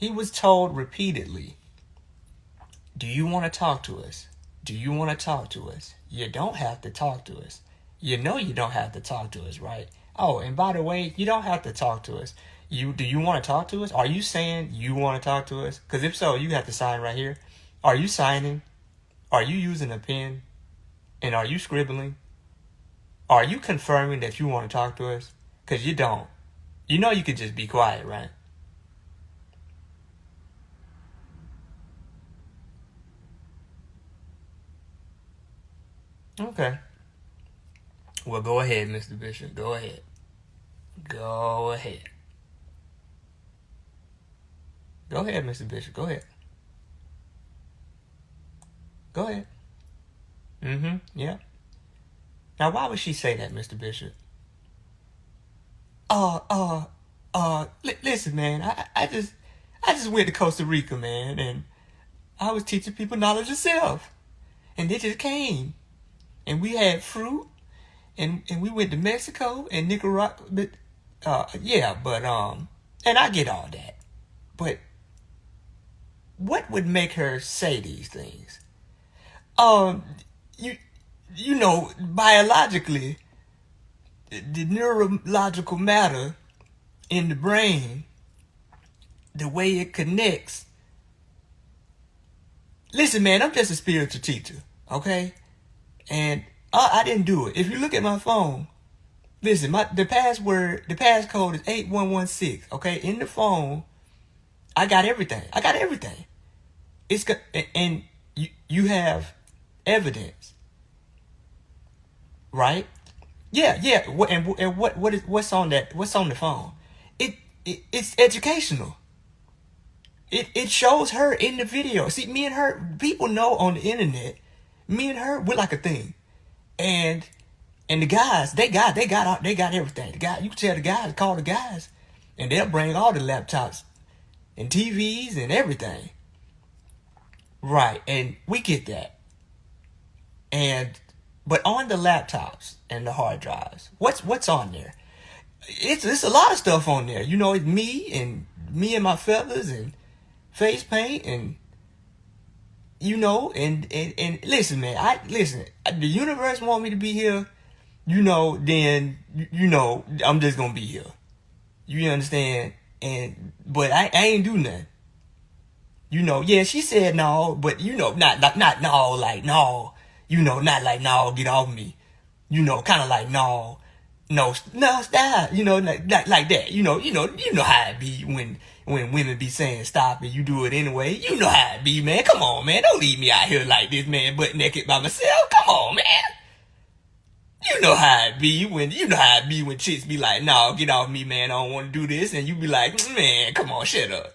Speaker 3: He was told repeatedly, do you want to talk to us? Do you want to talk to us? You don't have to talk to us. You know you don't have to talk to us, right? Oh, and by the way, you don't have to talk to us. Do you want to talk to us? Are you saying you want to talk to us? Because if so, you have to sign right here. Are you signing? Are you using a pen? And are you scribbling? Are you confirming that you want to talk to us? Because you don't. You know you could just be quiet, right? Okay. Well, go ahead, Mr. Bishop. Go ahead. Go ahead. Go ahead, Mr. Bishop. Go ahead. Go ahead. Yeah. Now, why would she say that, Mr. Bishop? Listen, man. I just went to Costa Rica, man, and I was teaching people knowledge of self, and they just came, and we had fruit, and we went to Mexico and Nicaragua, but and I get all that, but what would make her say these things? You know, biologically, the neurological matter in the brain, the way it connects. Listen, man, I'm just a spiritual teacher, okay? And I didn't do it. If you look at my phone, listen, the passcode is 8116, okay? In the phone, I got everything. And you have evidence, right? Yeah. What's on that? What's on the phone? It's educational. It shows her in the video. See, me and her, people know on the internet, me and her, we're like a thing. And the guys, they got everything. The guy, you can tell the guys, call the guys, and they'll bring all the laptops and TVs and everything. Right, and we get that. But on the laptops and the hard drives, what's on there? It's a lot of stuff on there. You know, it's me and my feathers and face paint and you know, and listen, man, the universe want me to be here, you know, then you know I'm just gonna be here. You understand? But I ain't do nothing. You know, yeah, she said no, but you know, not no, like no, you know, not like no, get off me. You know, kind of like no, stop. You know, like that. You know how it be when women be saying stop and you do it anyway. You know how it be, man. Come on, man. Don't leave me out here like this, man, butt naked by myself. Come on, man. You know how it be when chicks be like, no, get off me, man. I don't want to do this, and you be like, man, come on, shut up.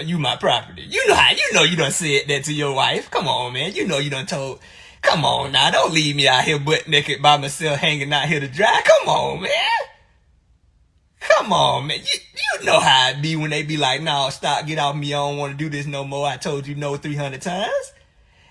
Speaker 3: You my property. You know you done said that to your wife. Come on, man. You know you done told. Come on now, don't leave me out here butt naked by myself, hanging out here to dry. Come on, man. Come on, man. You know how it be when they be like, no, stop, get off me. I don't want to do this no more. I told you no 300 times.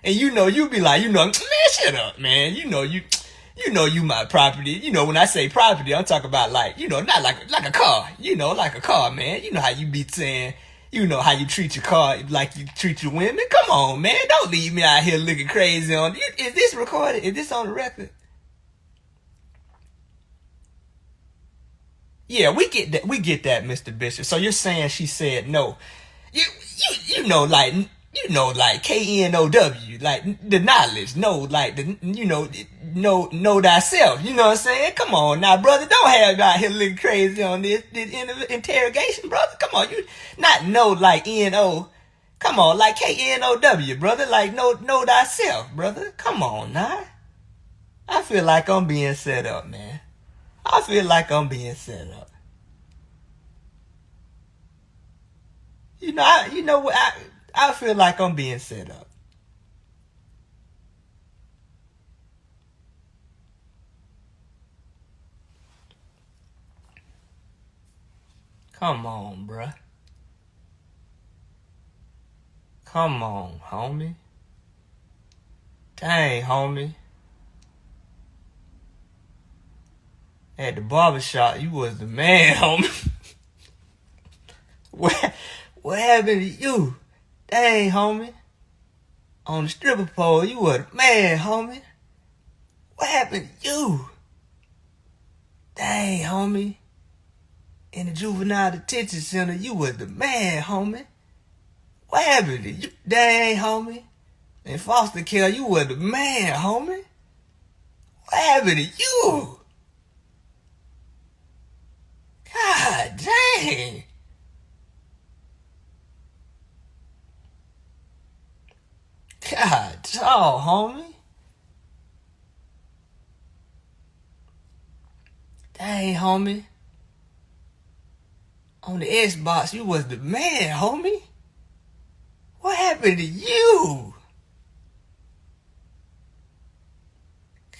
Speaker 3: And you know, you be like, man, shut up, man. You know you my property. You know, when I say property, I'm talking about like, you know, not like a car. You know, like a car, man. You know how you be saying, you know how you treat your car like you treat your women. Come on, man. Don't leave me out here looking crazy on. Is this recorded? Is this on the record? Yeah, we get that, Mr. Bishop. So you're saying she said no. You know, like KNOW, like the knowledge, know thyself. You know what I'm saying? Come on now, brother. Don't have me out here looking crazy on this interrogation, brother. Come on, you not know like NO. Come on, like KNOW, brother. Like know thyself, brother. Come on now. I feel like I'm being set up, man. I feel like I'm being set up. You know what? I feel like I'm being set up. Come on, bruh. Come on, homie. Dang, homie. At the barbershop, you was the man, homie. What happened to you? Dang, homie. On the stripper pole, you was the man, homie. What happened to you? Dang, homie. In the juvenile detention center, you was the man, homie. What happened to you? Dang, homie. In foster care, you was the man, homie. What happened to you? God dang. God dog, homie. Dang, homie. On the Xbox, you was the man, homie. What happened to you?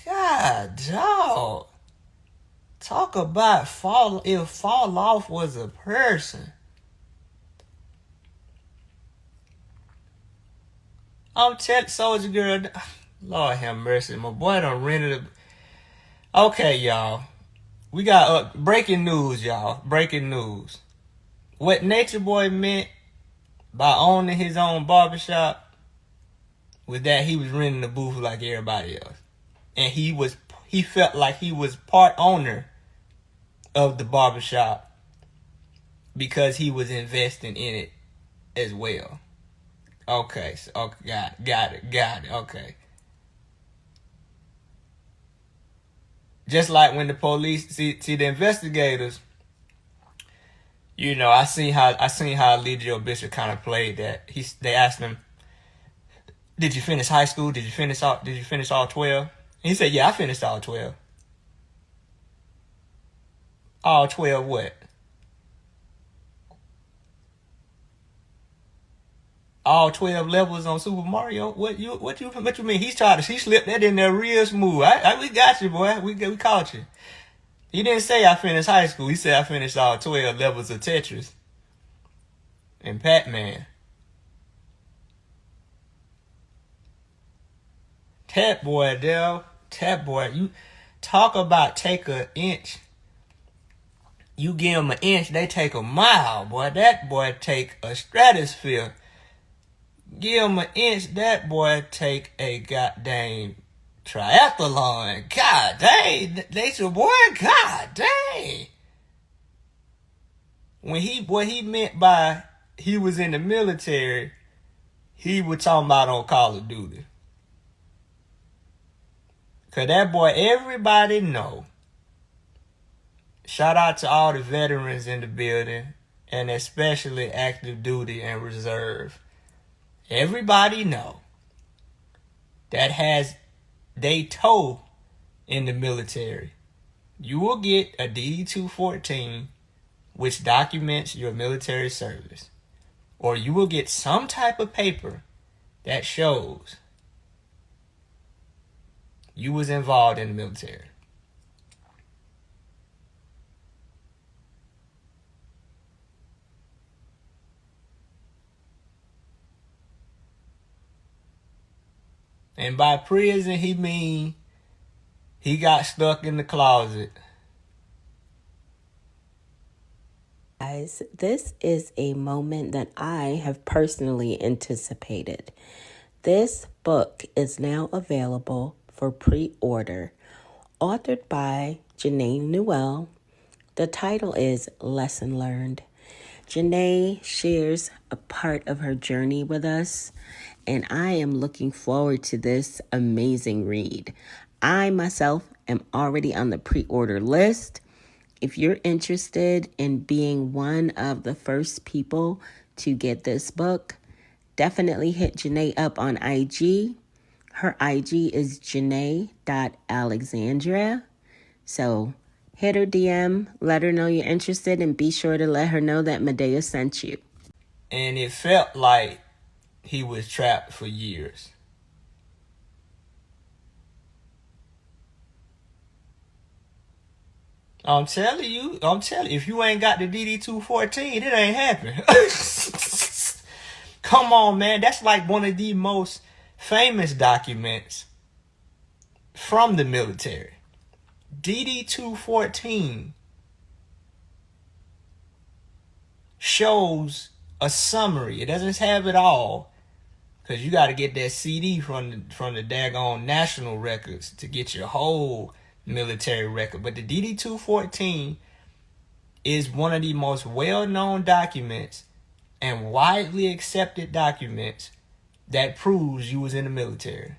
Speaker 3: God dog. Talk about if fall off was a person. I'm telling Soldier Girl, Lord have mercy, my boy done rented a... Okay, y'all. We got breaking news, y'all. Breaking news. What Nature Boy meant by owning his own barbershop was that he was renting the booth like everybody else. And he felt like he was part owner of the barbershop because he was investing in it as well. Okay, so okay, got it. Okay. Just like when the police see the investigators, you know, I seen how Legio Bishop kind of played that. They asked him, "Did you finish high school? Did you finish all 12?" And he said, "Yeah, I finished all 12." All 12 what? All 12 levels on Super Mario? What you mean? He slipped that in there real smooth. We got you, boy. We caught you. He didn't say I finished high school. He said I finished all 12 levels of Tetris and Pac-Man. That boy, you talk about take an inch. You give him an inch, they take a mile, boy. That boy take a stratosphere. Give him an inch, that boy take a goddamn triathlon. God dang, Nature Boy, God dang. What he meant by he was in the military, he was talking about on Call of Duty. Cause that boy, everybody know. Shout out to all the veterans in the building, and especially active duty and reserve. Everybody know that has they toe in the military. You will get a DD-214, which documents your military service. Or you will get some type of paper that shows you was involved in the military. And by prison, he mean he got stuck in the closet.
Speaker 1: Guys, this is a moment that I have personally anticipated. This book is now available for pre-order, authored by Janae Newell. The title is Lesson Learned. Janae shares a part of her journey with us, and I am looking forward to this amazing read. I myself am already on the pre-order list. If you're interested in being one of the first people to get this book, definitely hit Janae up on IG. Her IG is janae.alexandria. So hit her DM, let her know you're interested, and be sure to let her know that Medaya sent you.
Speaker 3: And it felt like he was trapped for years. I'm telling you, if you ain't got the DD-214, it ain't happening. Come on, man. That's like one of the most famous documents from the military. DD-214 shows a summary. It doesn't have it all, because you got to get that CD from the daggone national records to get your whole military record. But the DD-214 is one of the most well-known documents and widely accepted documents that proves you was in the military.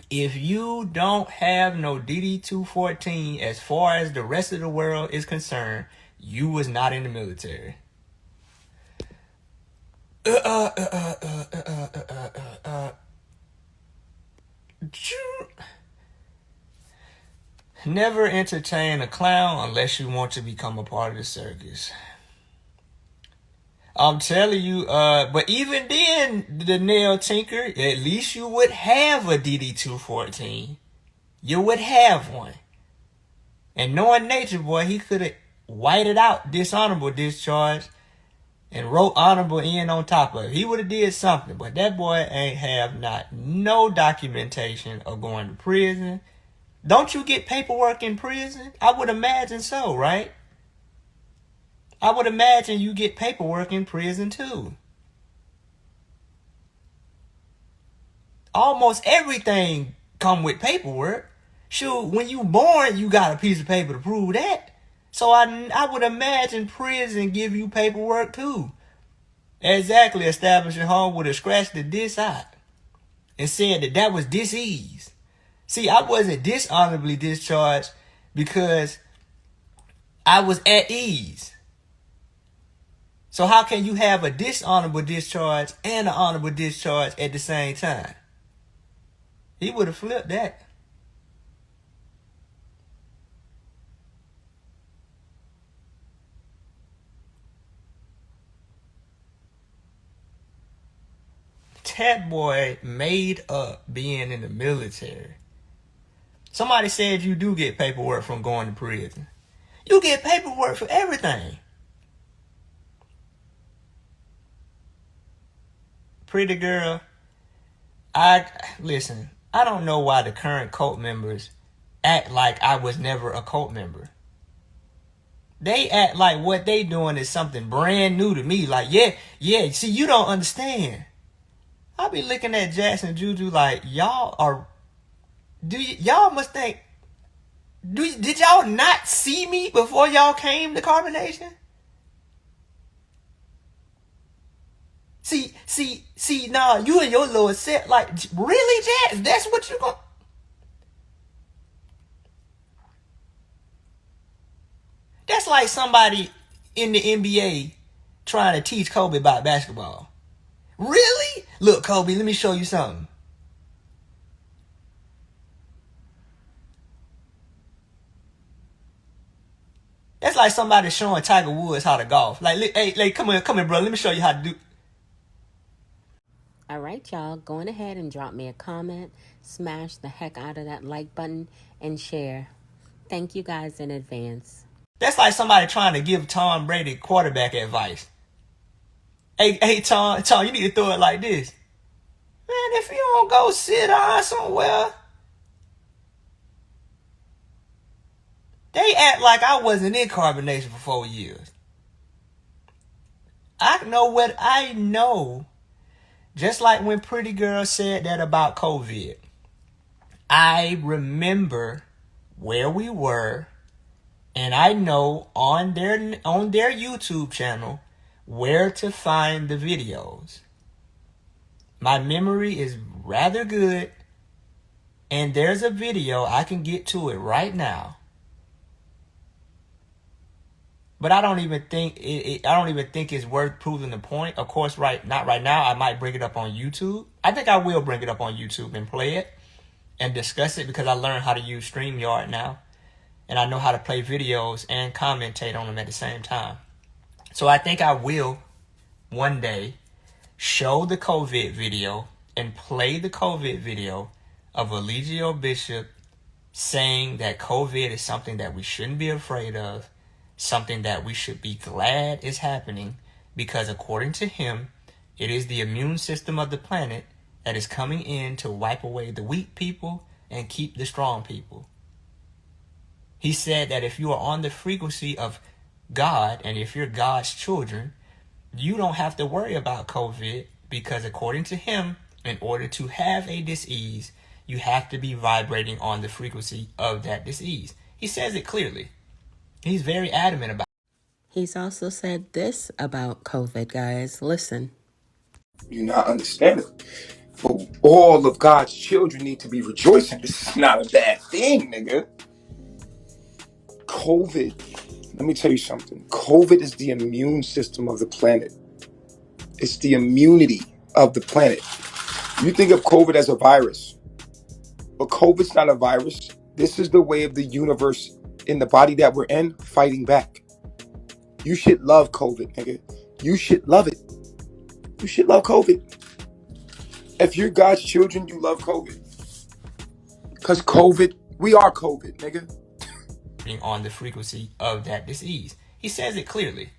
Speaker 3: If you don't have no DD-214 as far as the rest of the world is concerned, you was not in the military. Never entertain a clown unless you want to become a part of the circus. I'm telling you, but even then, the nail tinker, at least you would have a DD-214. You would have one. And knowing Nature Boy, he could have whited out dishonorable discharge and wrote honorable in on top of it. He would have did something, but that boy ain't have no documentation of going to prison. Don't you get paperwork in prison? I would imagine so, right? I would imagine you get paperwork in prison too. Almost everything come with paperwork. Shoot, when you born, you got a piece of paper to prove that. So I would imagine prison give you paperwork too. Exactly, establishing home would have scratched the dis out and said that was dis-ease. See, I wasn't dishonorably discharged because I was at ease. So how can you have a dishonorable discharge and an honorable discharge at the same time? He would have flipped that. That boy made up being in the military. Somebody said you do get paperwork from going to prison. You get paperwork for everything. Pretty girl, listen, I don't know why the current cult members act like I was never a cult member. They act like what they doing is something brand new to me. Like, yeah, see, you don't understand. I be looking at Jackson Juju like, y'all must think, did y'all not see me before y'all came to carbonation? See, nah, you and your little set, like, really, Jax? That's what you gonna... That's like somebody in the NBA trying to teach Kobe about basketball. Really? Look, Kobe, let me show you something. That's like somebody showing Tiger Woods how to golf. Like, hey, come here, bro. Let me show you how to do...
Speaker 1: All right, y'all, going ahead and drop me a comment, smash the heck out of that like button, and share. Thank you guys in advance.
Speaker 3: That's like somebody trying to give Tom Brady quarterback advice. Hey, Tom, you need to throw it like this. Man, if you don't go sit down somewhere. They act like I wasn't in carbonation for 4 years. I know what I know. Just like when Pretty Girl said that about COVID. I remember where we were, and I know on their YouTube channel where to find the videos. My memory is rather good, and there's a video, I can get to it right now. But I don't even think it's worth proving the point. Of course, not right now. I might bring it up on YouTube. I think I will bring it up on YouTube and play it and discuss it, because I learned how to use StreamYard now. And I know how to play videos and commentate on them at the same time. So I think I will one day show the COVID video and play the COVID video of Eligio Bishop saying that COVID is something that we shouldn't be afraid of, something that we should be glad is happening, because according to him, it is the immune system of the planet that is coming in to wipe away the weak people and keep the strong people. He said that if you are on the frequency of God, and if you're God's children, you don't have to worry about COVID because according to him, in order to have a disease, you have to be vibrating on the frequency of that disease. He says it clearly. He's very adamant about it.
Speaker 1: He's also said this about COVID, guys. Listen.
Speaker 9: You not understand it. But all of God's children need to be rejoicing. This is not a bad thing, nigga. COVID, let me tell you something. COVID is the immune system of the planet. It's the immunity of the planet. You think of COVID as a virus, but COVID's not a virus. This is the way of the universe in the body that we're in fighting back. You should love COVID, nigga. You should love it. You should love COVID. If you're God's children, you love COVID. Because COVID, we are COVID, nigga.
Speaker 3: On the frequency of that disease. He says it clearly.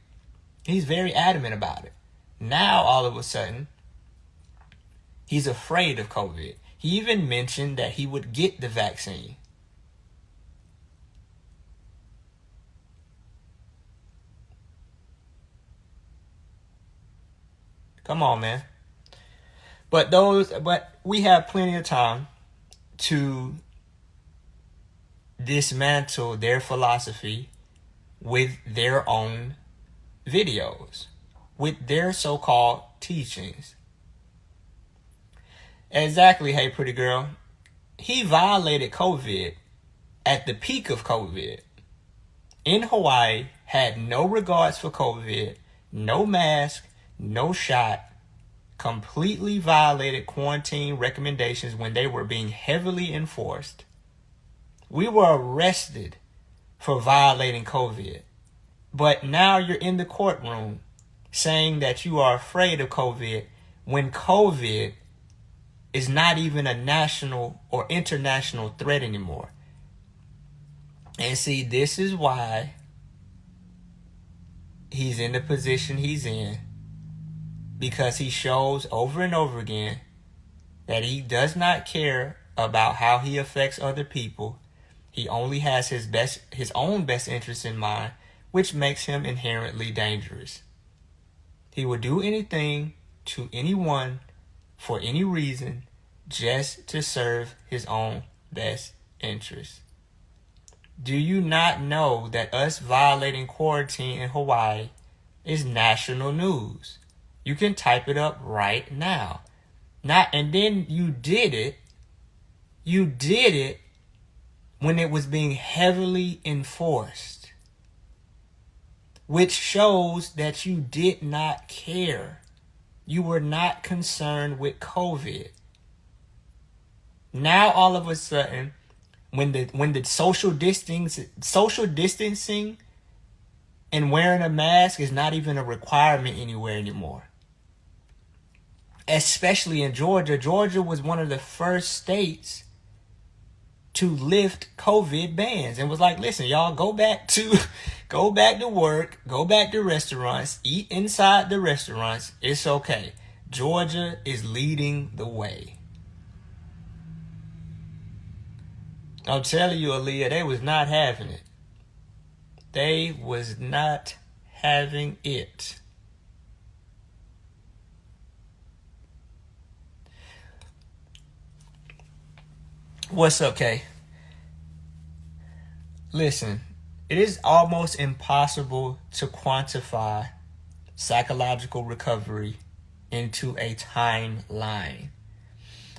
Speaker 3: He's very adamant about it. Now, all of a sudden, he's afraid of COVID. He even mentioned that he would get the vaccine. Come on, man. But we have plenty of time to dismantle their philosophy with their own videos, with their so-called teachings. Exactly, hey pretty girl. He violated COVID at the peak of COVID. In Hawaii, had no regards for COVID, no mask, no shot, completely violated quarantine recommendations when they were being heavily enforced. We were arrested for violating COVID. But now you're in the courtroom saying that you are afraid of COVID when COVID is not even a national or international threat anymore. And see, this is why he's in the position he's in, because he shows over and over again that he does not care about how he affects other people. He only has his own best interests in mind, which makes him inherently dangerous. He will do anything to anyone for any reason just to serve his own best interests. Do you not know that us violating quarantine in Hawaii is national news? You can type it up right now. And then you did it. You did it when it was being heavily enforced, which shows that you did not care. You were not concerned with COVID. Now all of a sudden, when the social distancing and wearing a mask is not even a requirement anywhere anymore. Especially in Georgia. Georgia was one of the first states to lift COVID bans and was like, listen, y'all, go back to work, go back to restaurants, eat inside the restaurants. It's okay. Georgia is leading the way. I'm telling you, Aaliyah, they was not having it. They was not having it. What's up, Kay? Listen, it is almost impossible to quantify psychological recovery into a timeline.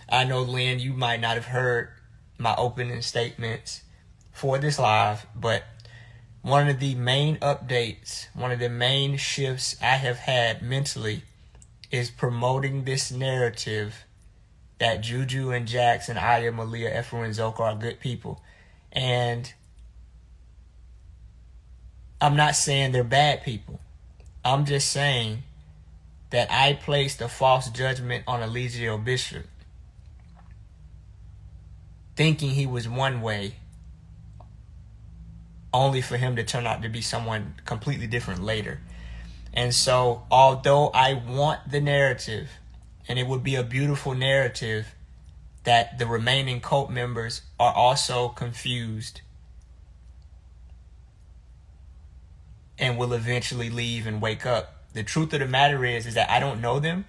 Speaker 3: I know, Lynn, you might not have heard my opening statements for this live, but one of the main updates, one of the main shifts I have had mentally is promoting this narrative that Juju and Jax and Aya, Malia, Ephraim, and Zoka are good people. And I'm not saying they're bad people. I'm just saying that I placed a false judgment on Eligio Bishop, thinking he was one way, only for him to turn out to be someone completely different later. And so, although I want the narrative, and it would be a beautiful narrative, that the remaining cult members are also confused and will eventually leave and wake up, The truth of the matter is that I don't know them,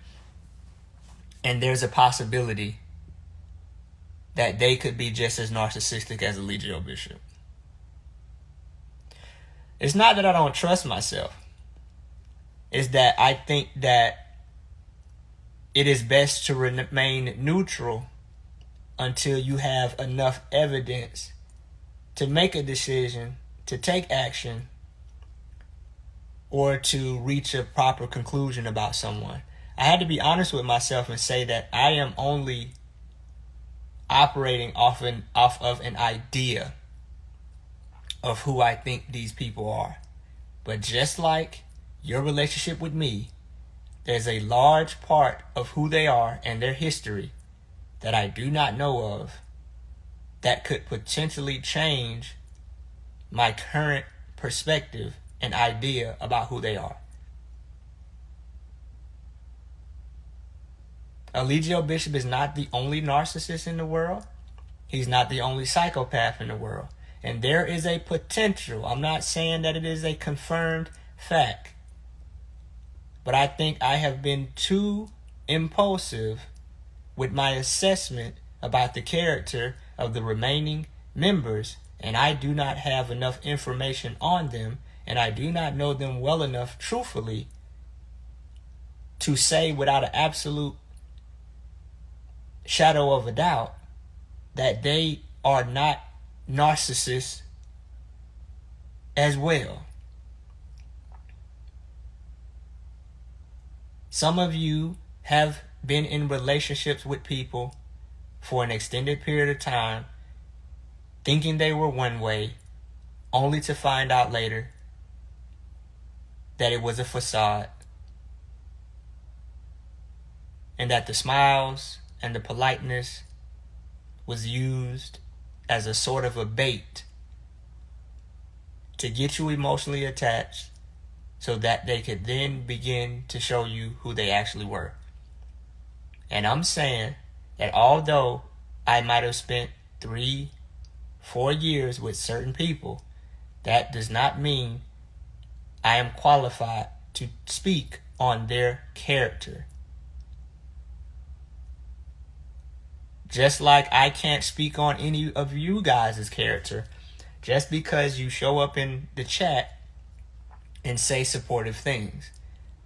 Speaker 3: and there's a possibility that they could be just as narcissistic as Eligio Bishop. It's not that I don't trust myself. It's that I think that it is best to remain neutral until you have enough evidence to make a decision, to take action, or to reach a proper conclusion about someone. I had to be honest with myself and say that I am only operating off of an idea of who I think these people are. But just like your relationship with me, there's a large part of who they are and their history that I do not know of that could potentially change my current perspective and idea about who they are. Eligio Bishop is not the only narcissist in the world. He's not the only psychopath in the world. And there is a potential. I'm not saying that it is a confirmed fact. But I think I have been too impulsive with my assessment about the character of the remaining members, and I do not have enough information on them, and I do not know them well enough, truthfully, to say without an absolute shadow of a doubt that they are not narcissists as well. Some of you have been in relationships with people for an extended period of time, thinking they were one way, only to find out later that it was a facade, and that the smiles and the politeness was used as a sort of a bait to get you emotionally attached so that they could then begin to show you who they actually were. And I'm saying that although I might have spent 3-4 years with certain people, that does not mean I am qualified to speak on their character. Just like I can't speak on any of you guys' character just because you show up in the chat and say supportive things.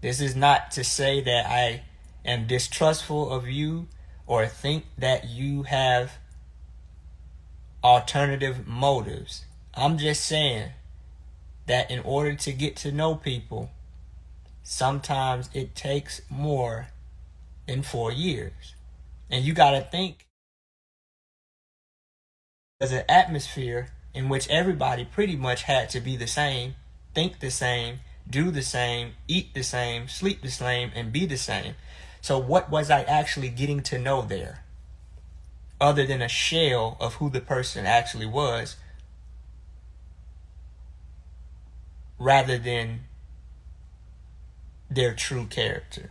Speaker 3: This is not to say that I am distrustful of you or think that you have alternative motives. I'm just saying that in order to get to know people, sometimes it takes more than 4 years. And you got to think, there's an atmosphere in which everybody pretty much had to be the same, think the same, do the same, eat the same, sleep the same, and be the same. So what was I actually getting to know there? Other than a shell of who the person actually was, rather than their true character.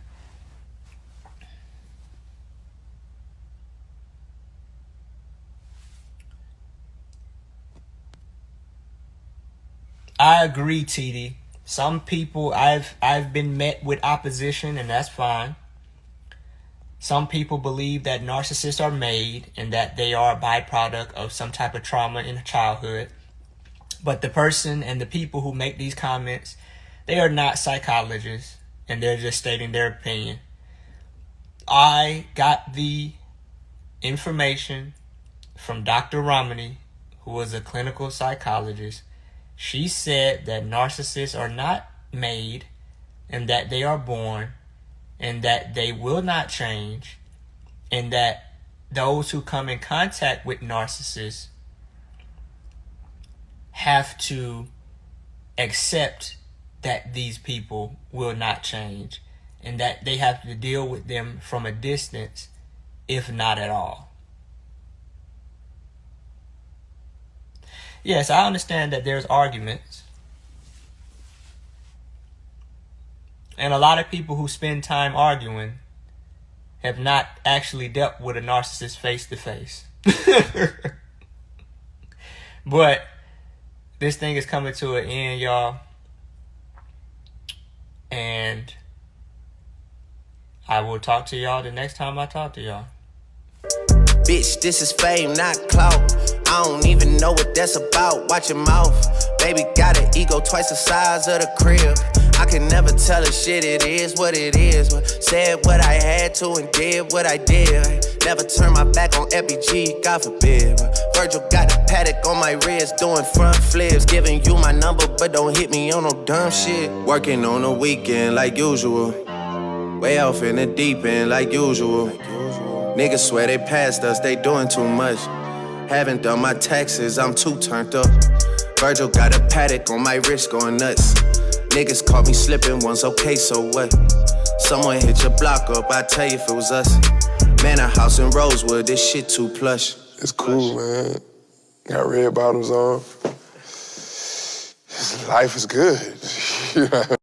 Speaker 3: I agree, TD. Some people, I've been met with opposition, and that's fine. Some people believe that narcissists are made and that they are a byproduct of some type of trauma in childhood. But the person and the people who make these comments, they are not psychologists, and they're just stating their opinion. I got the information from Dr. Romney, who was a clinical psychologist. She said that narcissists are not made and that they are born and that they will not change, and that those who come in contact with narcissists have to accept that these people will not change and that they have to deal with them from a distance, if not at all. Yes, I understand that there's arguments. And a lot of people who spend time arguing have not actually dealt with a narcissist face to face. But this thing is coming to an end, y'all. And I will talk to y'all the next time I talk to y'all.
Speaker 2: Bitch, this is fame, not clout. I don't even know what that's about. Watch your mouth. Baby got an ego twice the size of the crib. I can never tell a shit, it is what it is. But said what I had to and did what I did. Never turn my back on FBG, God forbid. Virgil got a paddock on my wrist, doing front flips. Giving you my number, but don't hit me on no dumb shit. Working on the weekend like usual. Way off in the deep end like usual. Niggas swear they passed us, they doing too much. Haven't done my taxes, I'm too turned up. Virgil got a paddock on my wrist going nuts. Niggas caught me slipping once, okay, so what? Someone hit your block up, I tell you if it was us. Man, a house in Rosewood, this shit too plush.
Speaker 10: It's cool, man. Got red bottoms on. Life is good.